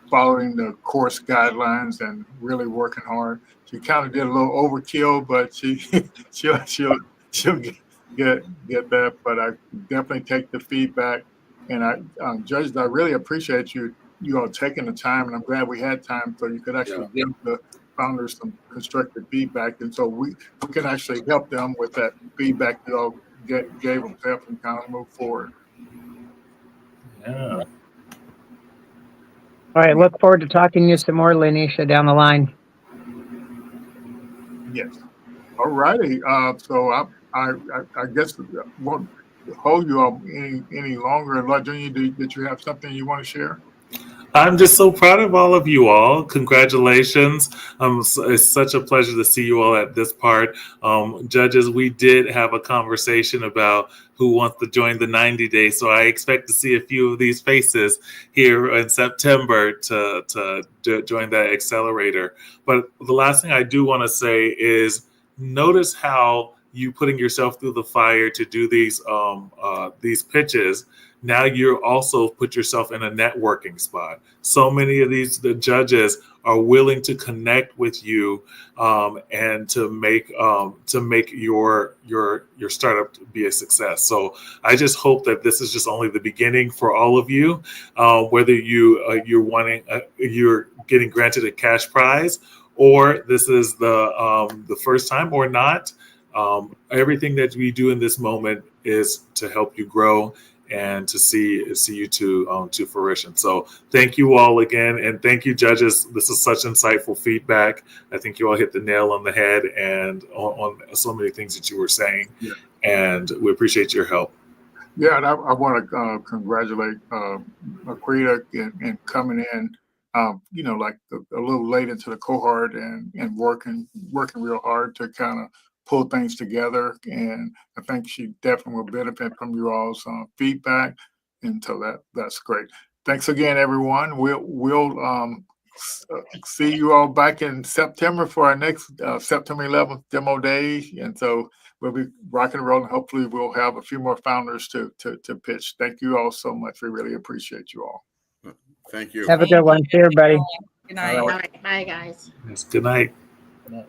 following the course guidelines and really working hard. She kind of did a little overkill, but she'll get that. But I definitely take the feedback, and judges, I really appreciate you all taking the time, and I'm glad we had time so you could actually give the founders some constructive feedback, and so we can actually help them with that feedback you all gave them to help them kind of move forward. Yeah. All right, look forward to talking to you some more, Lanisha, down the line. Yes. All righty. So I guess won't hold you up any longer. Lajuni, did you have something you want to share? I'm just so proud of all of you all. Congratulations. It's such a pleasure to see you all at this part. Judges, we did have a conversation about who wants to join the 90 days. So I expect to see a few of these faces here in September to join that accelerator. But the last thing I do want to say is notice how you putting yourself through the fire to do these pitches. Now you're also put yourself in a networking spot. So many of the judges are willing to connect with you and to make your startup be a success. So I just hope that this is just only the beginning for all of you. Whether you're getting granted a cash prize, or this is the first time or not. Everything that we do in this moment is to help you grow and to see you to fruition. So thank you all again, and thank you, judges. This is such insightful feedback. I think you all hit the nail on the head and on so many things that you were saying, and we appreciate your help. Yeah, and I want to congratulate Marquita in coming in. Like a little late into the cohort and working real hard to kind of pull things together. And I think she definitely will benefit from you all's feedback. And so that's great. Thanks again, everyone. We'll see you all back in September for our next September 11th demo day. And so we'll be rocking and rolling. Hopefully we'll have a few more founders to pitch. Thank you all so much. We really appreciate you all. Thank you. Have a good one. See everybody. Good night. All right. Bye, guys. Yes, good night. Good night.